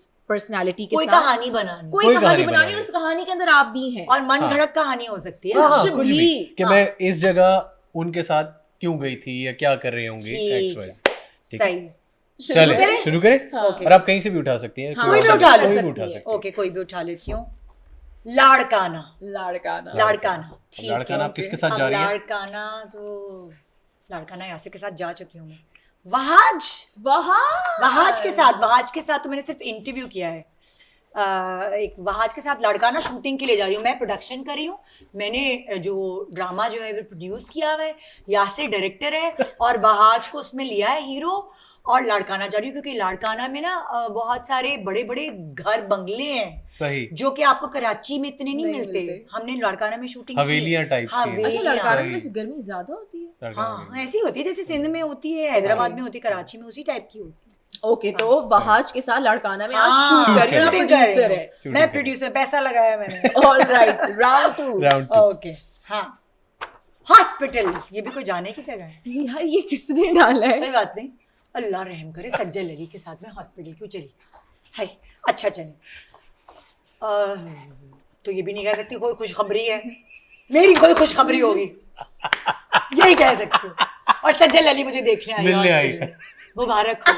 कोई साथ। कहानी बनानी, कोई कहानी बनानी, और उस कहानी के अंदर आप भी हैं। और मन घड़क कहानी हो सकती है, कुछ भी कि मैं इस जगह उनके साथ क्यों गई थी या क्या कर रही होंगी। सही। चले शुरू करें। और आप कहीं से भी उठा सकती हैं, कोई भी उठा सकती है। ओके, कोई भी उठा लेती हूँ। लाड़काना। ठीक है। आप किसके साथ जा रही हैं? लाड़काना यासिर के साथ जा चुकी हूँ मैं। वहाज के साथ तो मैंने सिर्फ इंटरव्यू किया है। एक वहाज के साथ लाड़काना शूटिंग के लिए जा रही हूँ। मैं प्रोडक्शन कर रही हूँ, मैंने जो ड्रामा जो है वो प्रोड्यूस किया हुआ है, यासिर डायरेक्टर है, और वहाज को उसमें लिया है हीरो। और लाड़काना जा रही हूँ क्योंकि लाड़काना में ना बहुत सारे बड़े बड़े घर बंगले हैं, सही, जो कि आपको कराची में इतने नहीं मिलते। हमने लाड़काना में शूटिंग, हवेलियां टाइप। अच्छा, लाड़काना में से गर्मी ज्यादा होती है? हाँ, ऐसी होती है जैसे सिंध में होती है, हैदराबाद में होती है, कराची में उसी टाइप की होती है। ओके, तो वहाज के साथ लाड़काना में आज शूट कर रहे हैं, प्रोड्यूसर है। मैं प्रोड्यूसर, पैसा लगाया मैंने। All right, round 2। ओके, हाँ। हॉस्पिटल, ये भी कोई जाने की जगह है यार, ये किसने डाला है? कोई बात नहीं, अल्लाह रहम करे, सज्जल अली के साथ में हॉस्पिटल क्यों चली। हाय, अच्छा चले। तो ये भी नहीं कह सकती कोई खुशखबरी है, मेरी कोई खुशखबरी होगी, यही कह सकती हूँ। और सज्जल अली मुझे देखने मिलने आई, मुबारक हो।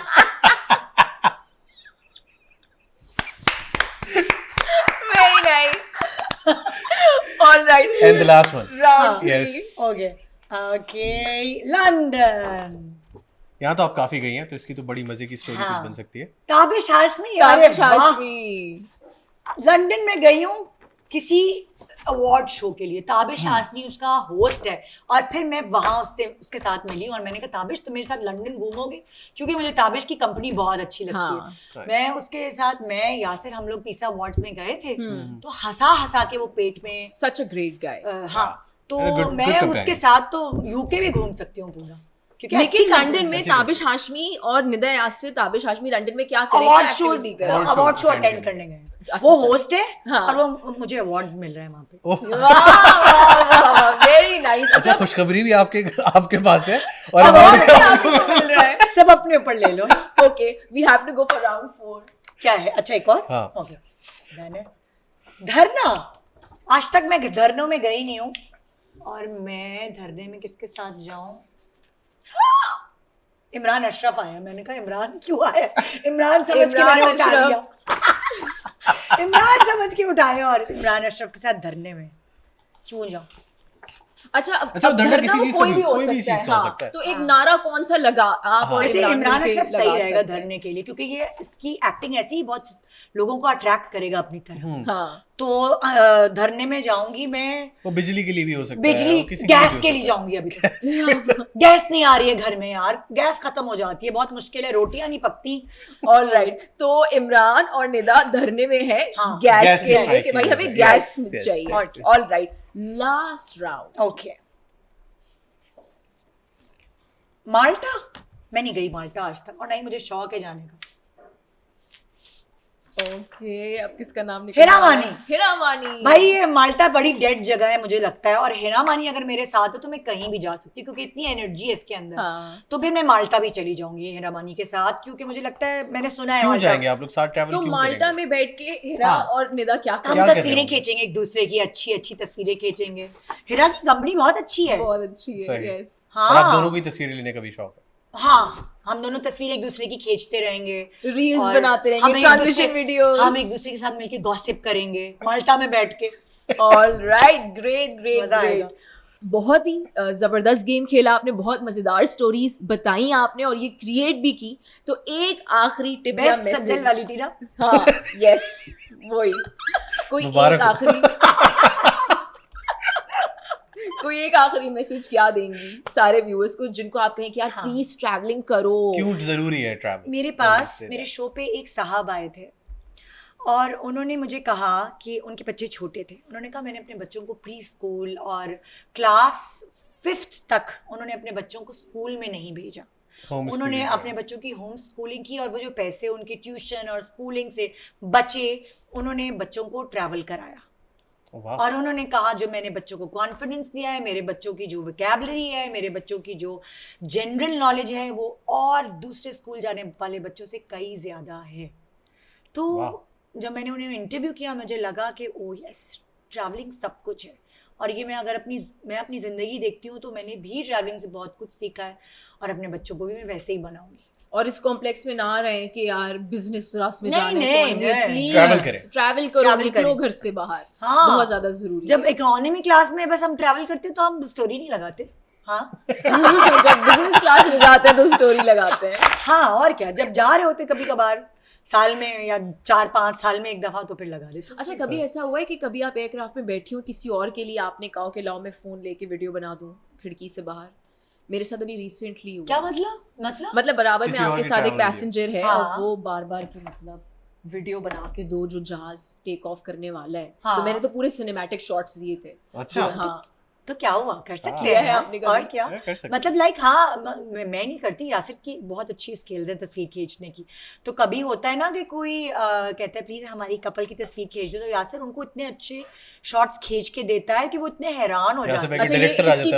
Very nice. All right. And the last one. Round 3. Yes. Okay. London. यहाँ तो आप काफी गई हैं, तो इसकी तो बड़ी मजे की स्टोरी कुछ बन सकती है। ताबिश हाशमी। लंदन में गई हूँ किसी अवार्ड शो के लिए। ताबिश हाशमी उसका होस्ट है, और फिर मैं वहाँ उसके साथ मिली और मैंने कहा ताबिश तुम मेरे साथ लंदन घूमोगे, क्योंकि मुझे ताबिश की कंपनी बहुत अच्छी लगती है। मैं उसके साथ, मैं यासिर, हम लोग पिज़्ज़ा अवार्ड्स में गए थे, तो हंसा के वो पेट में। सच अ ग्रेट गाय। हाँ, तो मैं उसके साथ तो यूके भी घूम सकती हूँ पूरा। लेकिन लंदन में ताबिश हाशमी और निदा यासिर, ताबिश हाशमी लंदन में क्या करेंगे? अवार्ड शो अटेंड करने गए। वो होस्ट है, हाँ। और वो मुझे अवार्ड मिल रहा है वहाँ पे। Very nice. अच्छा, खुशखबरी भी आपके पास है और अवार्ड भी आपको मिल रहा है। सब अपने ऊपर ले लो। Okay, we have to go for round 4। क्या है? अच्छा, एक और। ओके, धरना। आज तक मैं धरनों में गई नहीं हूँ, और मैं धरने में किसके साथ जाऊं? इमरान अशरफ आया, मैंने कहा इमरान क्यों आया? इमरान समझ के मैंने उठा लिया। इमरान समझ के उठाए और इमरान अशरफ के साथ धरने में क्यों जाऊं? अच्छा अब धरना वो कोई भी हो सकता है, हाँ, तो एक नारा कौन सा लगा आप और इमरान अशरफ सही रहेगा धरने के लिए, क्योंकि ये इसकी एक्टिंग ऐसी ही बहुत लोगों को अट्रैक्ट करेगा अपनी तरफ। हाँ। तो धरने में जाऊंगी मैं। वो बिजली के लिए भी हो सकता है, बिजली गैस के लिए जाऊंगी। अभी तो गैस नहीं आ रही है घर में यार, गैस खत्म हो जाती है, बहुत मुश्किल है, रोटियां नहीं पकती। ऑलराइट, तो इमरान और निदा धरने में है गैस के लिए कि भाई हमें गैस चाहिए। Alright, last round. ओके, माल्टा। मैं नहीं गई माल्टा आज तक, और नहीं मुझे शौक है जाने का। ओके, अब किसका नाम निकल? हिरामानी। भाई ये माल्टा बड़ी डेड जगह है मुझे लगता है, और हिरामानी अगर मेरे साथ हो तो मैं कहीं भी जा सकती हूँ, क्योंकि इतनी एनर्जी है इसके अंदर। हाँ। तो फिर मैं माल्टा भी चली जाऊंगी हिरामानी के साथ, क्योंकि मुझे लगता है, मैंने सुना है क्यों जाएंगे आप लोग साथ ट्रैवल तो माल्टा में बैठ के हिरा और निदा क्या हम तस्वीरें खींचेंगे एक दूसरे की, अच्छी अच्छी तस्वीरें खींचेंगे। हिरा की कंपनी बहुत अच्छी है, बहुत अच्छी है। यस, आप दोनों की तस्वीरें लेने का भी शौक है? हाँ, हम दोनों तस्वीरें एक दूसरे की खींचते रहेंगे, रील्स बनाते रहेंगे, ट्रांजिशन वीडियोस, हम एक दूसरे के साथ मिलके गॉसिप करेंगे माल्टा में बैठ के। Alright, great. बहुत ही जबरदस्त गेम खेला आपने, बहुत मजेदार स्टोरीज बताई आपने और ये क्रिएट भी की। तो एक आखिरी टिप या मैसेज सज्जल वाली थी ना? हाँ, यस, वही। कोई एक आखिरी मैसेज क्या देंगी सारे व्यूअर्स को, जिनको आप कहें कि यार प्लीज ट्रैवलिंग करो? क्यों जरूरी है ट्रैवल? मेरे पास मेरे शो पे एक साहब आए थे और उन्होंने मुझे कहा कि उनके बच्चे छोटे थे। उन्होंने कहा मैंने अपने बच्चों को प्री स्कूल और क्लास 5th तक उन्होंने अपने बच्चों को स्कूल में नहीं भेजा। उन्होंने अपने बच्चों की होम स्कूलिंग की, और वो जो पैसे उनके ट्यूशन और स्कूलिंग से बचे, उन्होंने बच्चों को ट्रैवल कराया। और उन्होंने कहा जो मैंने बच्चों को कॉन्फिडेंस दिया है, मेरे बच्चों की जो वोकैबुलरी है, मेरे बच्चों की जो जनरल नॉलेज है, वो और दूसरे स्कूल जाने वाले बच्चों से कई ज़्यादा है। तो जब मैंने उन्हें इंटरव्यू किया, मुझे लगा कि ओह यस, ट्रैवलिंग सब कुछ है। और ये मैं अपनी ज़िंदगी देखती हूँ तो मैंने भी ट्रैवलिंग से बहुत कुछ सीखा है, और अपने बच्चों को भी मैं वैसे ही बनाऊंगी। और इस कॉम्प्लेक्स में ना रहे कि यार बिजनेस रास में जाने ट्रैवल करो, निकलो घर से बाहर। हाँ, बहुत ज्यादा जरूरी। जब इकोनॉमी क्लास में बस हम ट्रैवल करते हैं तो हम स्टोरी नहीं लगाते। हाँ जब बिजनेस क्लास में जाते हैं तो स्टोरी लगाते हैं। हाँ, और क्या, जब जा रहे होते कभी कभार साल में या 4-5 साल में एक दफा, तो फिर लगा देते। अच्छा, कभी ऐसा हुआ है कि कभी आप एयरक्राफ्ट में बैठी हो किसी और के लिए, आपने कहा कि लाओ मैं फोन लेके वीडियो बना दूं खिड़की से बाहर? मेरे साथ अभी रिसेंटली हुआ। क्या मतलब बराबर में आपके साथ एक पैसेंजर है, और वो बार की मतलब वीडियो बना के दो जो जहाज टेक ऑफ करने वाला है। तो मैंने तो पूरे सिनेमैटिक शॉट्स दिए थे। अच्छा, हाँ, तो क्या हुआ, कर सकते हैं आपने कभी? और क्या मतलब लाइक, हाँ मैं नहीं करती। यासिर की बहुत अच्छी स्किल्स है तस्वीर खींचने की। तो कभी होता है ना कि कोई कहता है प्लीज हमारी कपल की तस्वीर खींच दो, तो यासिर उनको इतने अच्छे शॉट्स खींच के देता है कि वो इतने हैरान हो जाते हैं। अच्छा, इसकी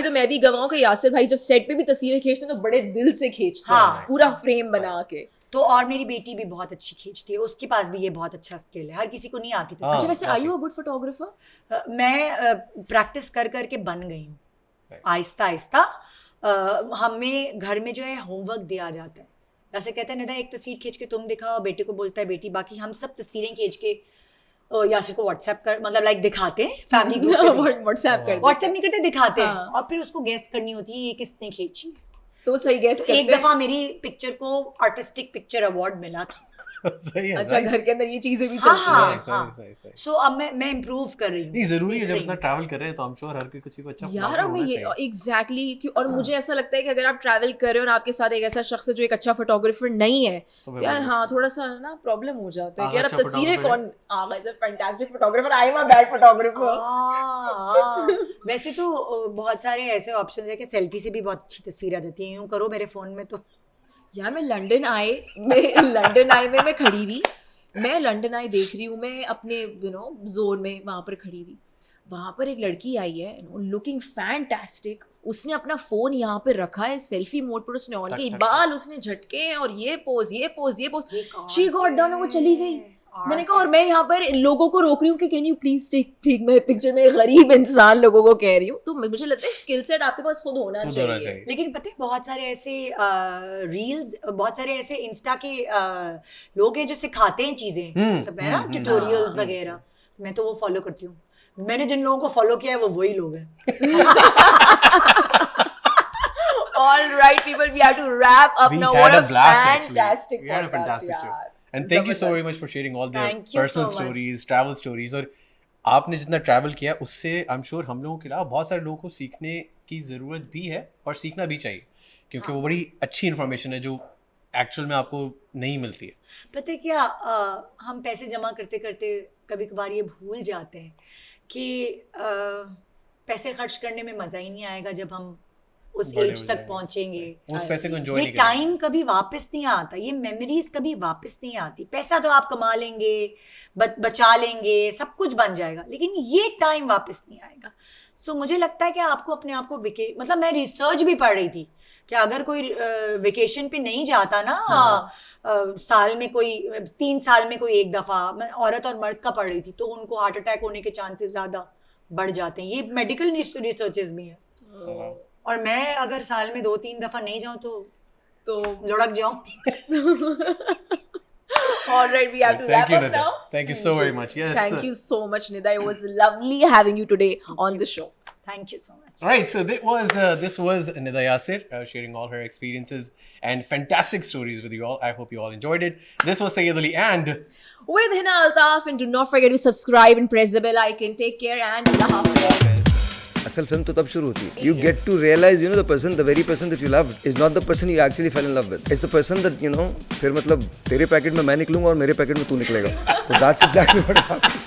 तो मैं भी गवाऊं कि यासिर भाई जब सेट पे भी तस्वीरें खींचते हैं तो बड़े दिल से खींचते हैं, पूरा फ्रेम बना के। तो और मेरी बेटी भी बहुत अच्छी खींचती है, उसके पास भी ये बहुत अच्छा स्किल है, हर किसी को नहीं आती थी। अच्छा, वैसे are you a good photographer? मैं प्रैक्टिस कर करके बन गई हूँ आहिस्ता आहिस्ता। हमें घर में जो है होमवर्क दिया जाता है, जैसे कहते हैं निदा एक तस्वीर खींच के तुम दिखाओ, बेटे को बोलता है बेटी, बाकी हम सब तस्वीरें खींच के यासिर को व्हाट्सएप कर मतलब लाइक दिखाते हैं, फैमिली ग्रुप व्हाट्सएप नहीं करते, दिखाते हैं, और फिर उसको गेस करनी होती है ये किसने खींची है। तो सही गेस करते। एक दफा मेरी पिक्चर को आर्टिस्टिक पिक्चर अवार्ड मिला था। सही है। अच्छा, घर के अंदर ये चीजें भी चलती हैं। सो अब मैं इम्प्रूव कर रही हूँ। नहीं, जरूरी है, जब इतना ट्रैवल कर रहे हैं तो हम श्योर हर किसी को अच्छा यार हमें ये एग्जैक्टली। और मुझे ऐसा लगता है कि अगर आप ट्रैवल कर रहे हो और आपके साथ एक ऐसा शख्स है जो एक अच्छा फोटोग्राफर नहीं है, तो यार हाँ थोड़ा सा ना प्रॉब्लम हो जाता है कि यार अब तस्वीरें कौन आ गए। Fantastic photographer, I am a bad photographer. वैसे तो बहुत सारे ऐसे ऑप्शन है कि सेल्फी से भी बहुत अच्छी तस्वीर आ जाती है। यूं करो मेरे फोन में तो यार मैं लंदन आई में मैं खड़ी हुई, मैं लंदन आई देख रही हूँ, मैं अपने जोन में वहाँ पर खड़ी हुई, वहाँ पर एक लड़की आई है लुकिंग फैंटास्टिक। उसने अपना फोन यहाँ पे रखा है सेल्फी मोड पर, उसने ऑन की, बाल उसने झटके हैं और ये पोज शी गॉट डन, वो चली गई। मैंने कहा और मैं यहाँ पर लोगों को रोक रही हूँ कि can you please take my picture, में गरीब इंसान लोगों को कह रही हूँ। तो मुझे लगता है स्किल सेट आपके पास खुद होना चाहिए। लेकिन पता है बहुत सारे ऐसे रील्स, बहुत सारे ऐसे इंस्टा के लोग हैं जो सिखाते हैं चीजें, सब है ना, ट्यूटोरियल्स वगैरह, मैं तो वो फॉलो करती हूँ। मैंने जिन लोगों को फॉलो किया है वो वही लोग हैं। All right, people, we have to wrap up now. What a fantastic podcast, yaar. And thank you so very much for sharing all their personal stories, travel stories. और आपने जितना ट्रैवल किया उससे आई एम श्योर हम लोगों के अलावा बहुत सारे लोगों को सीखने की ज़रूरत भी है और सीखना भी चाहिए, क्योंकि वो बड़ी अच्छी इन्फॉर्मेशन है जो एक्चुअल में आपको नहीं मिलती है। पता है क्या, हम पैसे जमा करते करते कभी कभार ये भूल जाते हैं कि पैसे खर्च करने में मज़ा ही नहीं आएगा जब हम उस एज तक पहुंचेंगे। उस पैसे को एंजॉय ये टाइम कभी वापस नहीं आता, ये मेमोरीज कभी वापस नहीं आती। पैसा तो आप कमा लेंगे, बचा लेंगे, सब कुछ बन जाएगा, लेकिन ये टाइम वापस नहीं आएगा। सो मुझे लगता है कि आपको अपने आप को मतलब मैं रिसर्च भी पढ़ रही थी कि अगर कोई वेकेशन पे नहीं जाता ना, साल में कोई 3 साल में कोई एक दफ़ा, मैं औरत और मर्द का पढ़ रही थी, तो उनको हार्ट अटैक होने के चांसेस ज़्यादा बढ़ जाते हैं। ये मेडिकल रिसर्चेस भी हैं। और मैं अगर साल में 2-3 दफा नहीं जाऊं तो लुढ़क जाऊं। All right, we have to wrap up now. Thank you so very much. Yes. Thank you so much, Nida. It was lovely having you today on the show. Thank you so much. All right, so this was Nida Yasir sharing all her experiences and fantastic stories with you all. I hope you all enjoyed it. This was Sayyid Ali and with Hina Altaf, and do not forget to subscribe and press the bell icon. Take care and Allah Hafiz. असल film तो तब शुरू होती है। You get to realize, you know, the very person that you loved is not the person you actually fell in love with. It's the person that, you know, फिर मतलब तेरे packet में मैं निकलूंगा और मेरे पैकेट में तू निकलेगा। So that's exactly what happens.